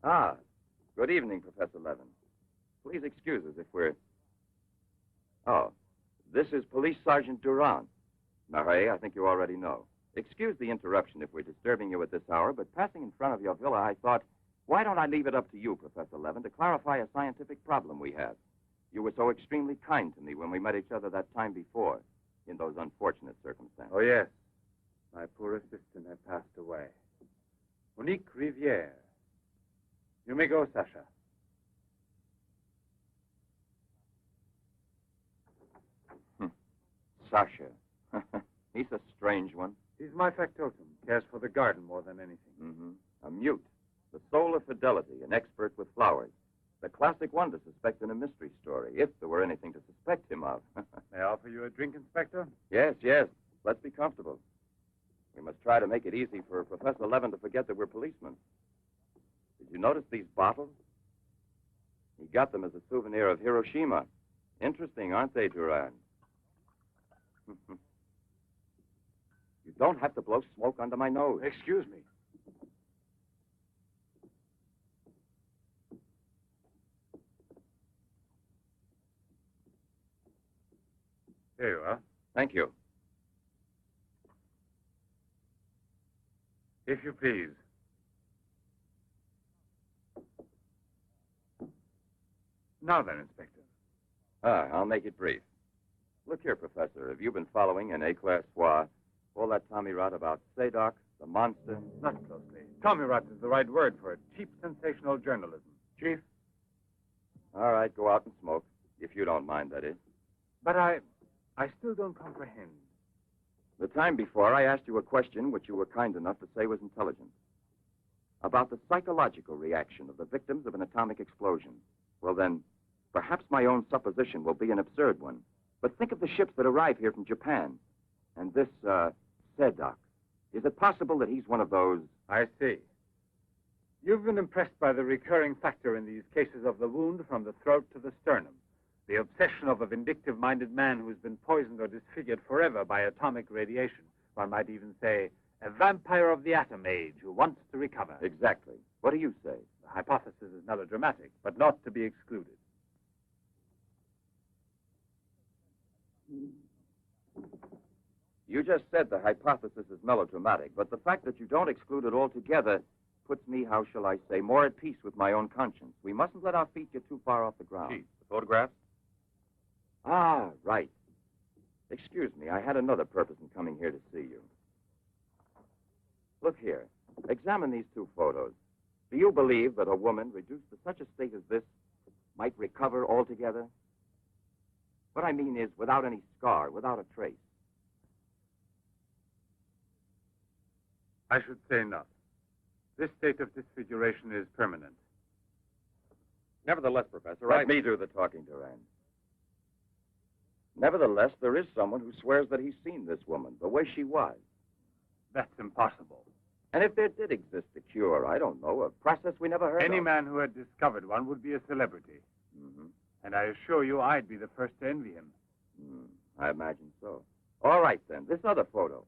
Ah, good evening, Professor Levin. Please excuse us if we're... Oh, this is Police Sergeant Durand. Marais, I think you already know. Excuse the interruption if we're disturbing you at this hour, but passing in front of your villa, I thought, why don't I leave it up to you, Professor Levin, to clarify a scientific problem we have? You were so extremely kind to me when we met each other that time before, in those unfortunate circumstances. Oh, yes. My poor assistant had passed away. Monique Riviere. You may go, Sasha. Sasha. He's a strange one. He's my factotum. Cares for the garden more than anything. Mm-hmm. A mute. The soul of fidelity, an expert with flowers. The classic one to suspect in a mystery story, if there were anything to suspect him of. May I offer you a drink, Inspector? Yes, yes. Let's be comfortable. We must try to make it easy for Professor Levin to forget that we're policemen. Did you notice these bottles? He got them as a souvenir of Hiroshima. Interesting, aren't they, Durand? You don't have to blow smoke under my nose. Excuse me. Here you are. Thank you. If you please. Now then, Inspector. I'll make it brief. Look here, Professor. Have you been following in Éclair Soir all that Tommy rot about Seddok, the monster? Not closely. Tommy rot is the right word for it. Cheap, sensational journalism. Chief? All right, go out and smoke. If you don't mind, that is. But I still don't comprehend. The time before, I asked you a question which you were kind enough to say was intelligent. About the psychological reaction of the victims of an atomic explosion. Well, then, perhaps my own supposition will be an absurd one. But think of the ships that arrive here from Japan. And this, Seddok. Is it possible that he's one of those? I see. You've been impressed by the recurring factor in these cases of the wound from the throat to the sternum. The obsession of a vindictive-minded man who's been poisoned or disfigured forever by atomic radiation. One might even say, a vampire of the atom age who wants to recover. Exactly. What do you say? The hypothesis is melodramatic, but not to be excluded. You just said the hypothesis is melodramatic, but the fact that you don't exclude it altogether puts me, how shall I say, more at peace with my own conscience. We mustn't let our feet get too far off the ground. Chief, the photographs? Ah, right. Excuse me, I had another purpose in coming here to see you. Look here. Examine these two photos. Do you believe that a woman reduced to such a state as this might recover altogether? What I mean is without any scar, without a trace. I should say not. This state of disfiguration is permanent. Nevertheless, Professor, Let me do the talking, Durand. Nevertheless, there is someone who swears that he's seen this woman, the way she was. That's impossible. And if there did exist a cure, I don't know, a process we never heard of. Any man who had discovered one would be a celebrity. Mm-hmm. And I assure you I'd be the first to envy him. I imagine so. All right, then. This other photo,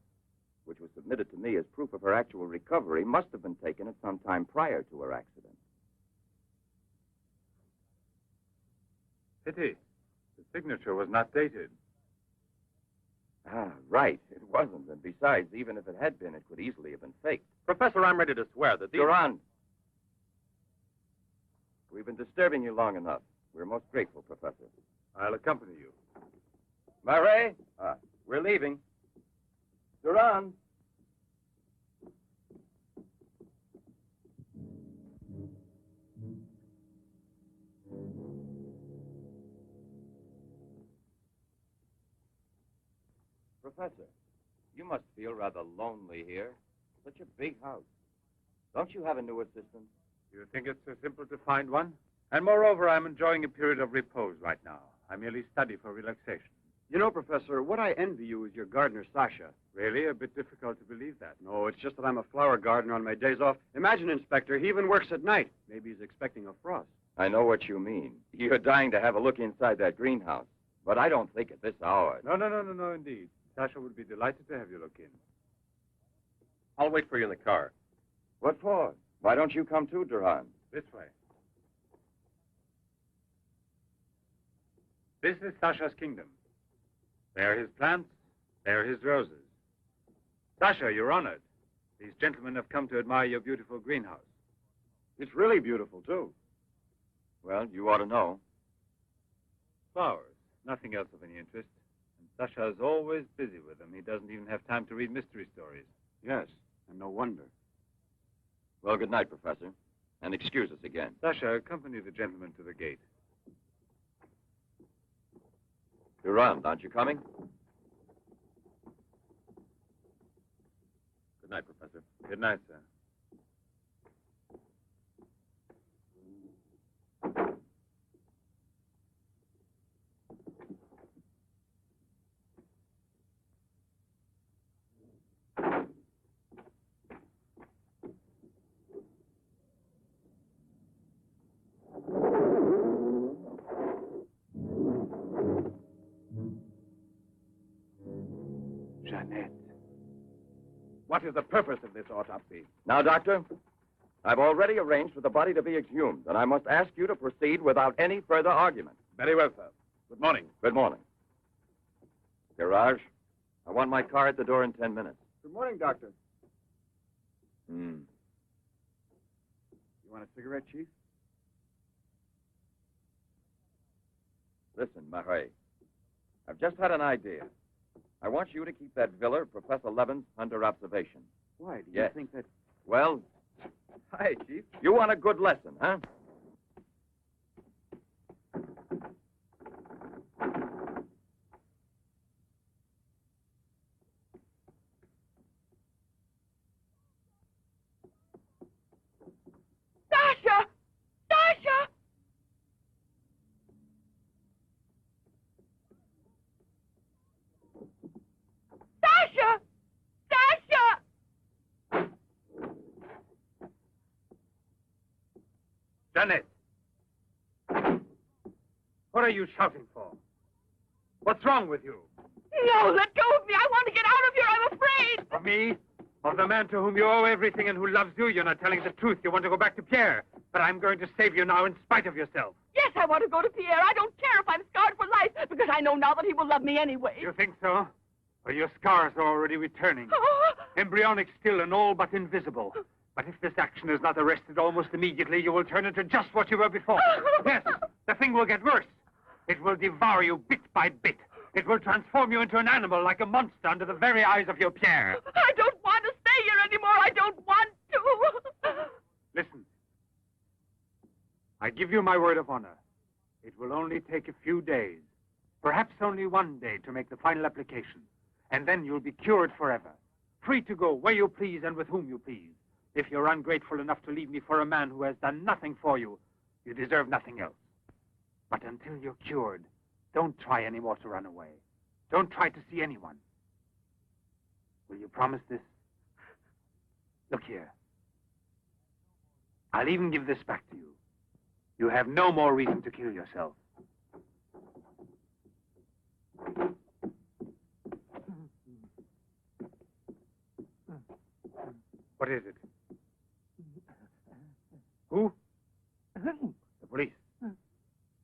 which was submitted to me as proof of her actual recovery, must have been taken at some time prior to her accident. Pity. The signature was not dated. Ah, right. It wasn't. And besides, even if it had been, it could easily have been faked. Professor, I'm ready to swear that these... Durand! We've been disturbing you long enough. We're most grateful, Professor. I'll accompany you. Marais, we're leaving. Durand! Professor, you must feel rather lonely here. Such a big house. Don't you have a new assistant? You think it's so simple to find one? And moreover, I'm enjoying a period of repose right now. I merely study for relaxation. You know, Professor, what I envy you is your gardener, Sasha. Really? A bit difficult to believe that. No, it's just that I'm a flower gardener on my days off. Imagine, Inspector, he even works at night. Maybe he's expecting a frost. I know what you mean. You're dying to have a look inside that greenhouse. But I don't think at this hour. No, indeed. Sasha would be delighted to have you look in. I'll wait for you in the car. What for? Why don't you come too, Durand? This way. This is Sasha's kingdom. There are his plants, there are his roses. Sasha, you're honored. These gentlemen have come to admire your beautiful greenhouse. It's really beautiful, too. Well, you ought to know. Flowers, nothing else of any interest. And Sasha is always busy with them. He doesn't even have time to read mystery stories. Yes, and no wonder. Well, good night, Professor. And excuse us again. Sasha, accompany the gentleman to the gate. Durand, aren't you coming? Good night, Professor. Good night, sir. Jeanette. What is the purpose of this autopsy? Now, Doctor, I've already arranged for the body to be exhumed, and I must ask you to proceed without any further argument. Very well, sir. Good morning. Good morning. Garage, I want my car at the door in 10 minutes. Good morning, Doctor. Hmm. You want a cigarette, Chief? Listen, Marais, I've just had an idea. I want you to keep that villa of Professor Levin's under observation. Why? Do you Yes. think that... Well, Hi, Chief. you want a good lesson, huh? Sasha! Sasha! Sasha! Sasha! Janet! What are you shouting for? What's wrong with you? No, let go of me. I want to get out of here. I'm afraid. Of me? Of the man to whom you owe everything and who loves you? You're not telling the truth. You want to go back to Pierre. But I'm going to save you now in spite of yourself. Yes, I want to go to Pierre. I don't care if I'm scarred for life, because I know now that he will love me anyway. You think so? Well, your scars are already returning. Embryonic still and all but invisible. But if this action is not arrested almost immediately, you will turn into just what you were before. Yes, the thing will get worse. It will devour you bit by bit. It will transform you into an animal, like a monster, under the very eyes of your Pierre. I don't want to stay here anymore. I don't want to. Listen. I give you my word of honor. It will only take a few days, perhaps only one day, to make the final application. And then you'll be cured forever, free to go where you please and with whom you please. If you're ungrateful enough to leave me for a man who has done nothing for you, you deserve nothing else. But until you're cured, don't try any more to run away. Don't try to see anyone. Will you promise this? Look here. I'll even give this back to you. You have no more reason to kill yourself. What is it? Who? The police.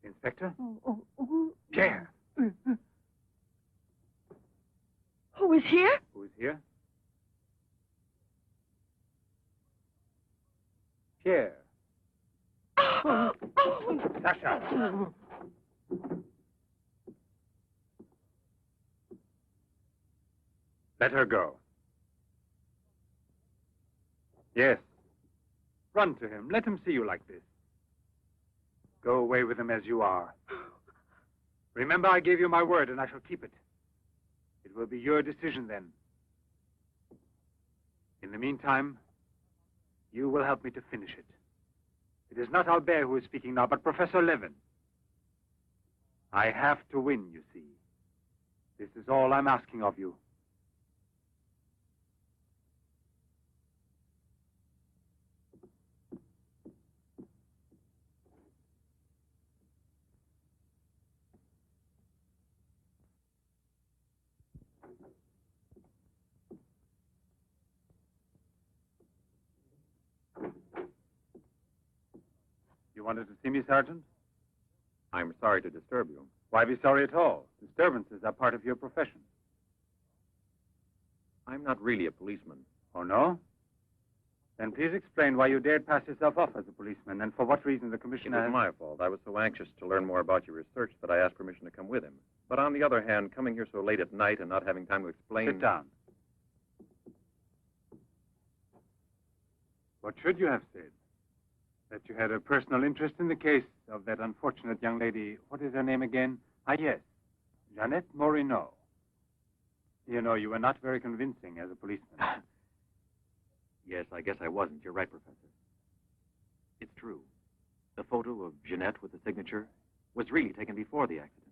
Inspector? Pierre. Who is here? Who is here? Pierre. Sasha. Let her go. Yes. Run to him. Let him see you like this. Go away with him as you are. Remember, I gave you my word, and I shall keep it. It will be your decision then. In the meantime, you will help me to finish it. It is not Albert who is speaking now, but Professor Levin. I have to win, you see. This is all I'm asking of you. You wanted to see me, Sergeant? I'm sorry to disturb you. Why be sorry at all? Disturbances are part of your profession. I'm not really a policeman. Oh, no? Then please explain why you dared pass yourself off as a policeman, and for what reason the It commissioner... was my fault. I was so anxious to learn more about your research that I asked permission to come with him. But on the other hand, coming here so late at night and not having time to explain... Sit down. What should you have said? That you had a personal interest in the case of that unfortunate young lady. What is her name again? Ah, yes. Jeanette Morino. You know, you were not very convincing as a policeman. Yes, I guess I wasn't. You're right, Professor. It's true. The photo of Jeanette with the signature was really taken before the accident.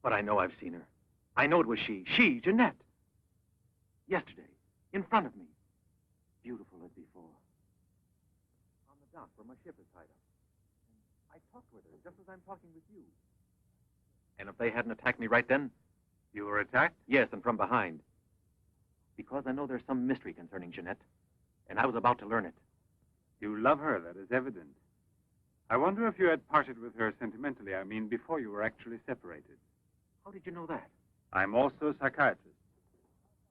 But I know I've seen her. I know it was she. She, Jeanette. Yesterday, in front of me. Beautiful as before. On the dock where my ship is tied up. And I talked with her just as I'm talking with you. And if they hadn't attacked me right then... You were attacked? Yes, and from behind. Because I know there's some mystery concerning Jeanette, and I was about to learn it. You love her, that is evident. I wonder if you had parted with her sentimentally, I mean, before you were actually separated. How did you know that? I'm also a psychiatrist.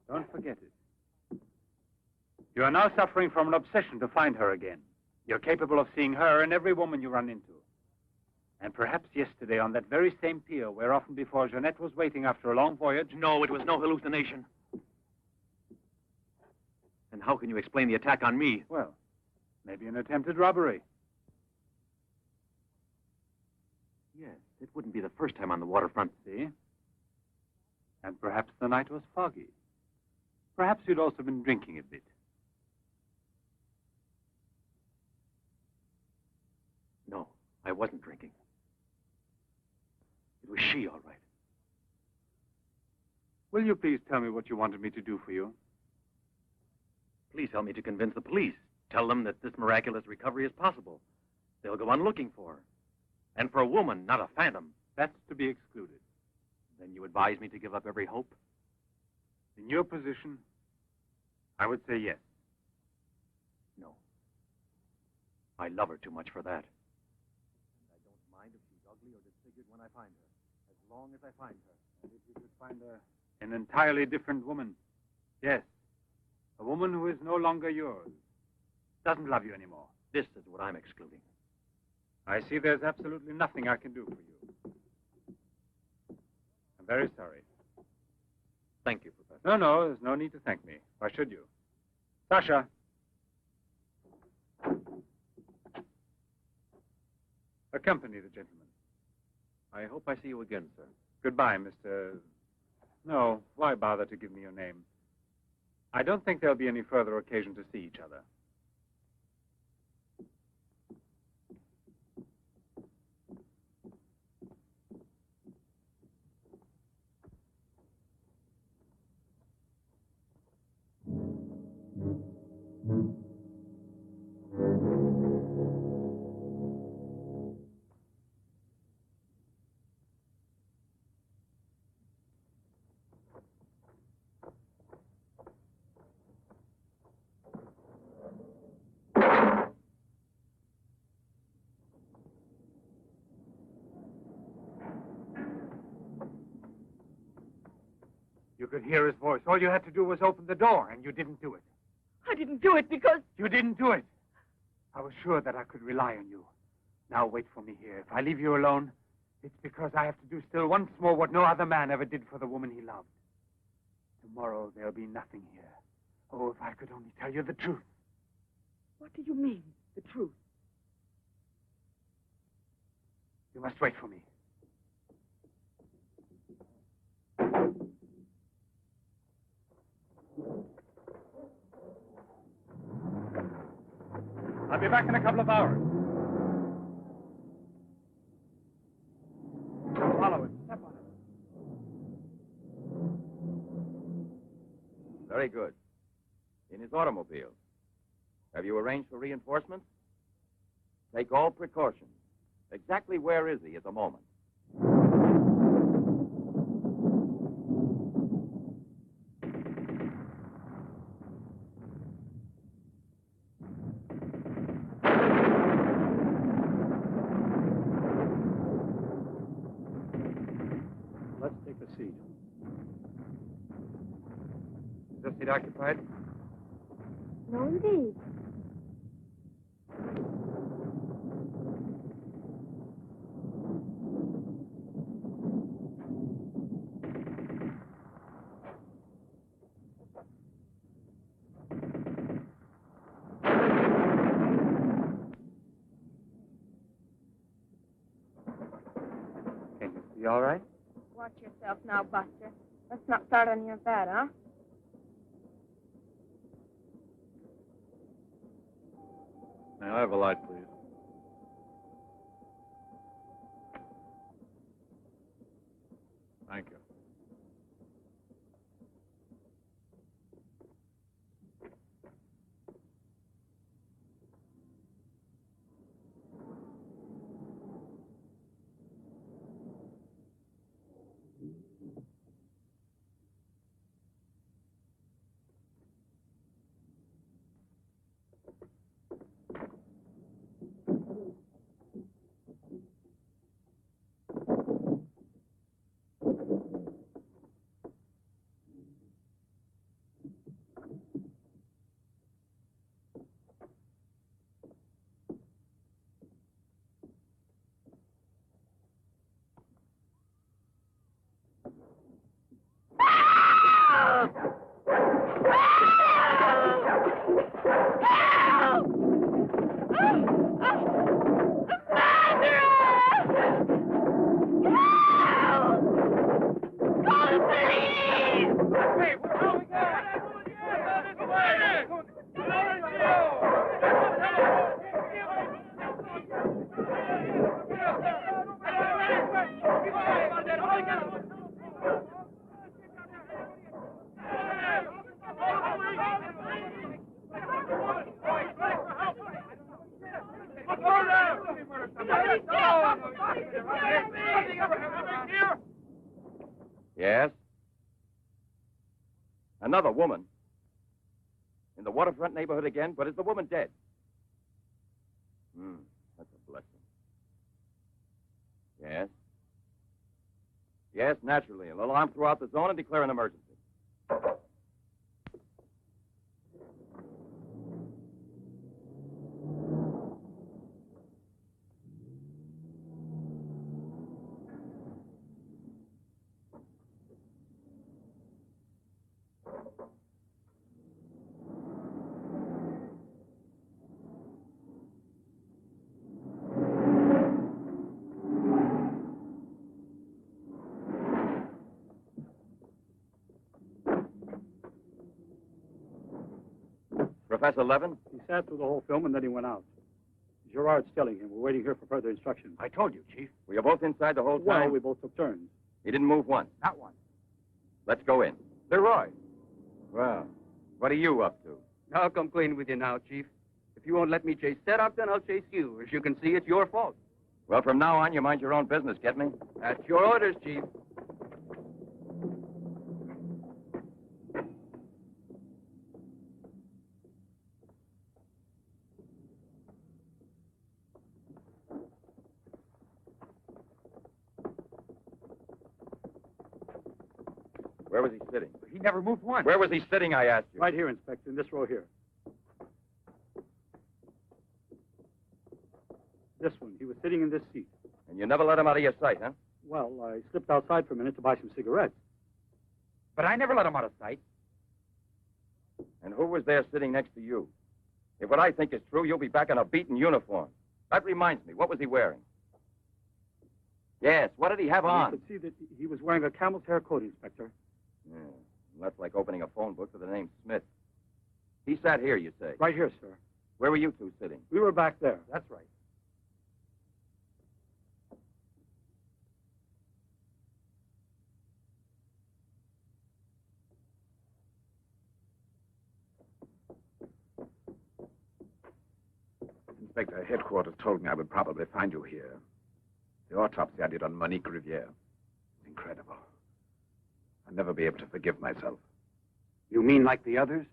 Don't forget it. You are now suffering from an obsession to find her again. You're capable of seeing her and every woman you run into. And perhaps yesterday on that very same pier where often before Jeanette was waiting after a long voyage... No, it was no hallucination. And how can you explain the attack on me? Well, maybe an attempted robbery. Yes, it wouldn't be the first time on the waterfront. See? And perhaps the night was foggy. Perhaps you'd also been drinking a bit. No, I wasn't drinking. It was she, all right. Will you please tell me what you wanted me to do for you? Please help me to convince the police. Tell them that this miraculous recovery is possible. They'll go on looking for her. And for a woman, not a phantom. That's to be excluded. Then you advise me to give up every hope? In your position, I would say yes. No. I love her too much for that. And I don't mind if she's ugly or disfigured when I find her. As long as I find her. And if you could find an entirely different woman. Yes. A woman who is no longer yours. Doesn't love you anymore. This is what I'm excluding. I see there's absolutely nothing I can do for you. I'm very sorry. Thank you, Professor. No, there's no need to thank me. Why should you? Sasha. Accompany the gentleman. I hope I see you again, sir. Goodbye, Mr... No, why bother to give me your name? I don't think there'll be any further occasion to see each other. You could hear his voice. All you had to do was open the door, and you didn't do it. I didn't do it because... You didn't do it. I was sure that I could rely on you. Now wait for me here. If I leave you alone, it's because I have to do still once more what no other man ever did for the woman he loved. Tomorrow there'll be nothing here. Oh, if I could only tell you the truth. What do you mean, the truth? You must wait for me. I'll be back in a couple of hours. Follow it. Step on it. Very good. In his automobile. Have you arranged for reinforcements? Take all precautions. Exactly where is he at the moment? seat. Is this seat occupied? No, indeed. Can you see all right? Watch yourself now, Buster. Let's not start any of that, huh? May I have a light, please? Thank you. Yes? Another woman? In the waterfront neighborhood again? But is the woman dead? That's a blessing. Yes? Yes, naturally. An alarm throughout the zone and declare an emergency. Professor Levin? He sat through the whole film and then he went out. Gerard's telling him. We're waiting here for further instructions. I told you, Chief. Were you both inside the whole time? Well, we both took turns. He didn't move once. Not one. Let's go in. Leroy. Well, what are you up to? I'll come clean with you now, Chief. If you won't let me chase Seddok, then I'll chase you. As you can see, it's your fault. Well, from now on, you mind your own business, get me? That's your orders, Chief. Where was he sitting? He never moved once. Where was he sitting, I asked you? Right here, Inspector, in this row here. This one. He was sitting in this seat. And you never let him out of your sight, huh? Well, I slipped outside for a minute to buy some cigarettes. But I never let him out of sight. And who was there sitting next to you? If what I think is true, you'll be back in a beaten uniform. That reminds me, what was he wearing? Yes, what did he have on? You could see that he was wearing a camel's hair coat, Inspector. Yeah, that's like opening a phone book with the name Smith. He sat here, you say? Right here, sir. Where were you two sitting? We were back there. That's right. Inspector, headquarters told me I would probably find you here. The autopsy I did on Monique Riviere. It's incredible. I'll never be able to forgive myself. You mean like the others?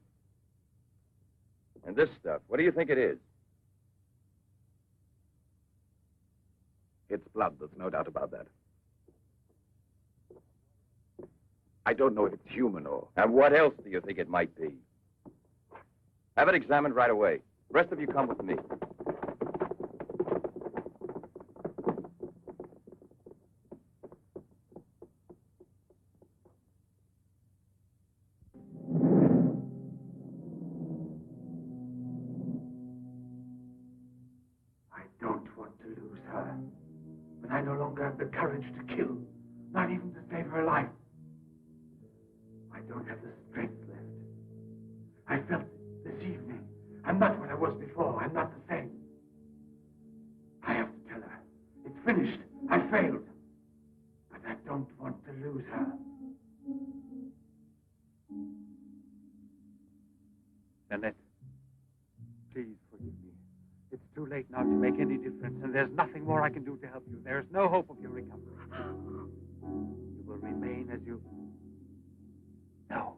And this stuff, what do you think it is? It's blood, there's no doubt about that. I don't know if it's human or... And what else do you think it might be? Have it examined right away. The rest of you come with me. I don't want to lose her. But I no longer have the courage to kill, not even to save her life. I don't have the strength left. I felt it this evening. I'm not what I was before. I'm not the same. I have to tell her. It's finished. I failed. But I don't want to lose her. Jeanette, please forgive me. It's too late now to make any difference, and there's nothing more I can do to help you. There's no hope of your recovery. You will remain as you... No.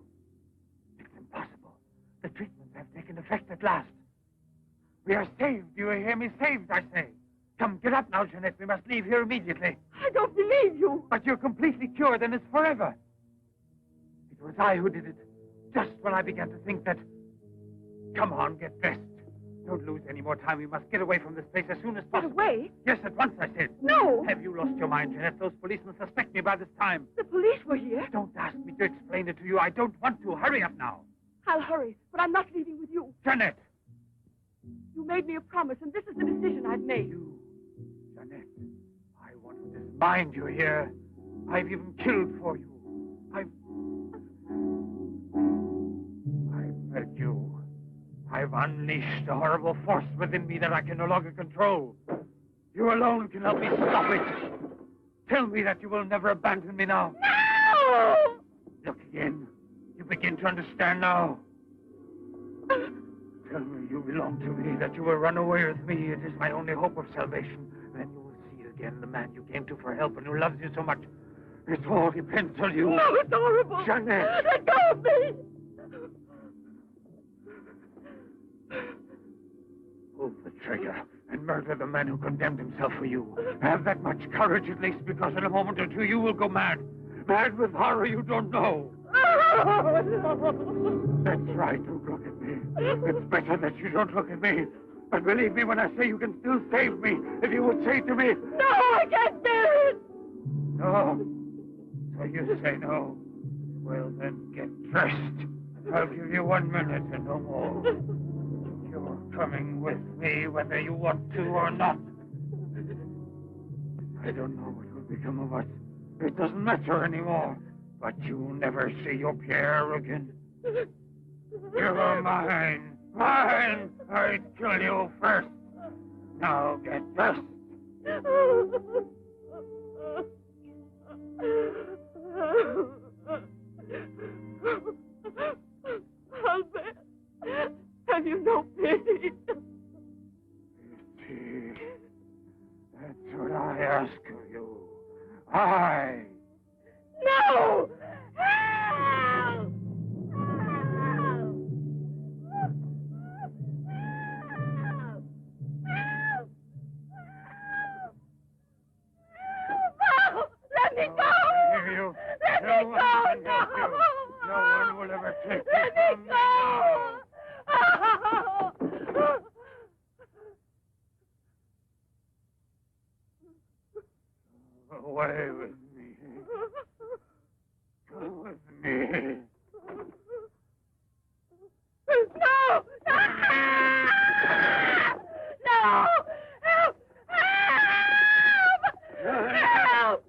It's impossible. The treatments have taken effect at last. We are saved. Do you hear me? Saved, I say. Come, get up now, Jeanette. We must leave here immediately. I don't believe you. But you're completely cured, and it's forever. It was I who did it, just when I began to think that... Come on, get dressed. Don't lose any more time. We must get away from this place as soon as possible. Get away? Yes, at once, I said. No. Have you lost your mind, Jeanette? Those policemen suspect me by this time. The police were here. Don't ask me to explain it to you. I don't want to. Hurry up now. I'll hurry, but I'm not leaving with you. Jeanette! You made me a promise, and this is the decision I've made. You, Jeanette, I want to dismind you here. I've even killed for you. I begged you. I've unleashed a horrible force within me that I can no longer control. You alone can help me stop it. Tell me that you will never abandon me now. No! Look again. You begin to understand now. Tell me you belong to me, that you will run away with me. It is my only hope of salvation. Then you will see again the man you came to for help and who loves you so much. It all depends on you. No, it's horrible. Jeanette! Let go of me! Pull the trigger and murder the man who condemned himself for you. Have that much courage at least, because in a moment or two you will go mad. Mad with horror you don't know. That's right, don't look at me. It's better that you don't look at me. But believe me when I say you can still save me, if you would say to me... No, I can't bear it! No? So you say no? Well, then get dressed. I'll give you 1 minute and no more. You're coming with me whether you want to or not. I don't know what will become of us. It doesn't matter anymore. But you'll never see your Pierre again. You're mine. Mine! I'd kill you first. Now get dressed. Albert, have you no pity? Pity? That's what I ask of you. I... No! Help! Let me go! You. Let No me one go! can help you. No one will ever take you Let me from me now. go! Away with me. Go with me. No! No! No! Help! Help! Help!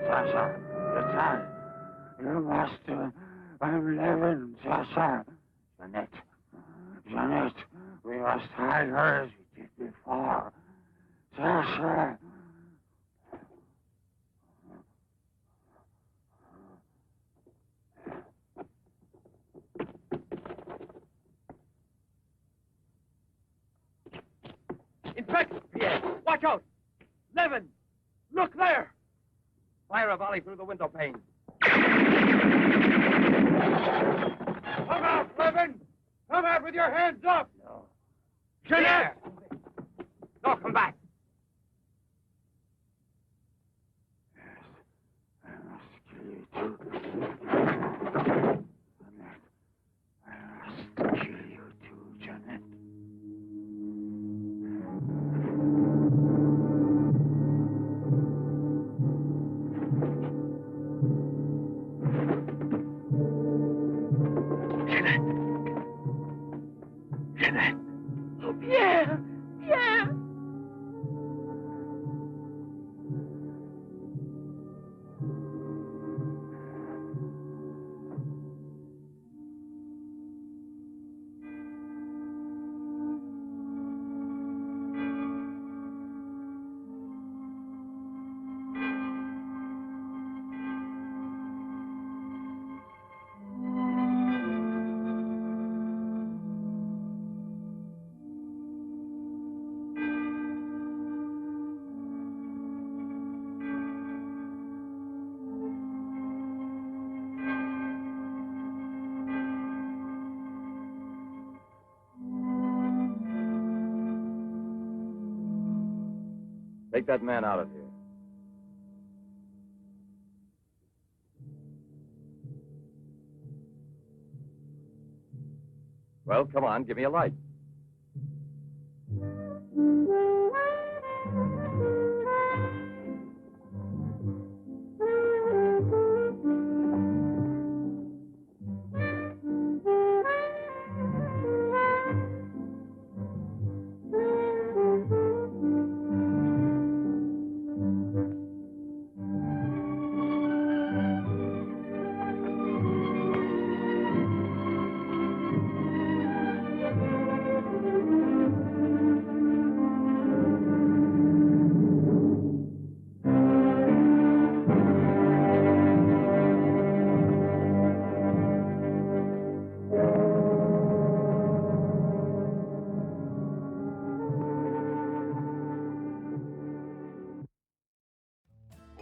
Sasha, it's I. Your master. I'm Levin, Sasha. Jeanette, we must hide her as we did before. Sasha. Inspector! Yes. Watch out! Levin! Look there! Fire a volley through the window pane. Come out, Levin! Come out with your hands up! No. Jeanette! No, come back. I must kill you too. I must kill you too, Jeanette. Jeanette. Oh, Pierre! Pierre! Take that man out of here. Well, come on, give me a light.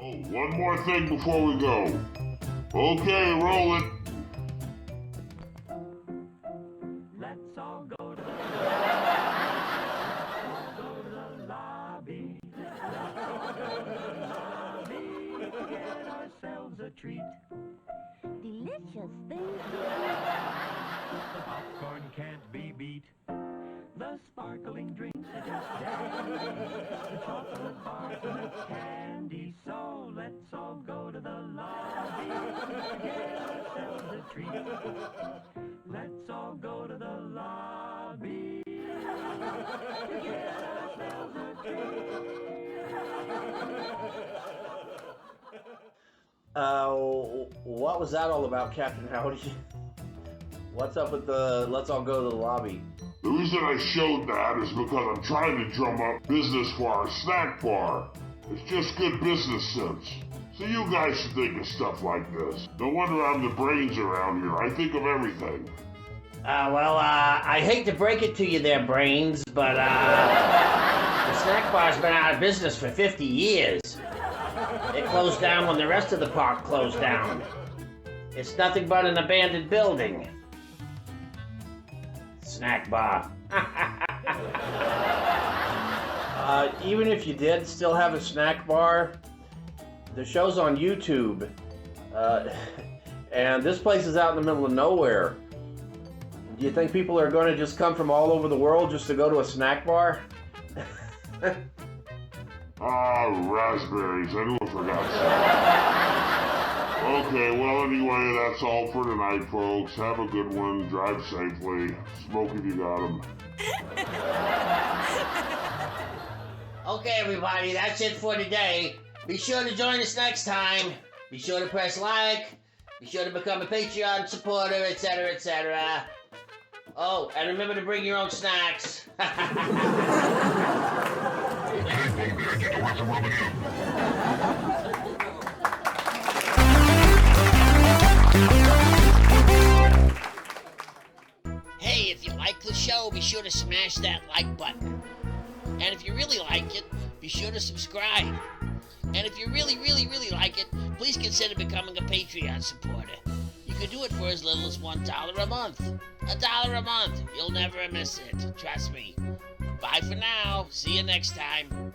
Oh, one more thing before we go. Okay, roll it. Let's all go to the lobby. Let's all go to the lobby to get ourselves a treat. Delicious things. The popcorn can't be beat. The sparkling drinks are just dandy. The chocolate bars and the candy. So let's all go to the lobby to get ourselves a treat. Let's all go to the lobby to get ourselves a treat. What was that all about, Captain Howdy? What's up with the let's all go to the lobby? The reason I showed that is because I'm trying to drum up business for our snack bar. It's just good business sense. So you guys should think of stuff like this. No wonder I'm the brains around here. I think of everything. I hate to break it to you there, Brains, but the snack bar's been out of business for 50 years. It closed down when the rest of the park closed down. It's nothing but an abandoned building. Snack bar. Even if you did still have a snack bar, the show's on YouTube. And this place is out in the middle of nowhere. Do you think people are going to just come from all over the world just to go to a snack bar? Raspberries. Anyone forgot some? Okay, well, anyway, that's all for tonight, folks. Have a good one. Drive safely. Smoke if you got 'em. Okay, everybody, that's it for today. Be sure to join us next time. Be sure to press like. Be sure to become a Patreon supporter, etc., etc. Oh, and remember to bring your own snacks. Hey, if you like the show, be sure to smash that like button. And if you really like it, be sure to subscribe. And if you really, really, really like it, please consider becoming a Patreon supporter. You can do it for as little as $1 a month. $1 a month. You'll never miss it. Trust me. Bye for now. See you next time.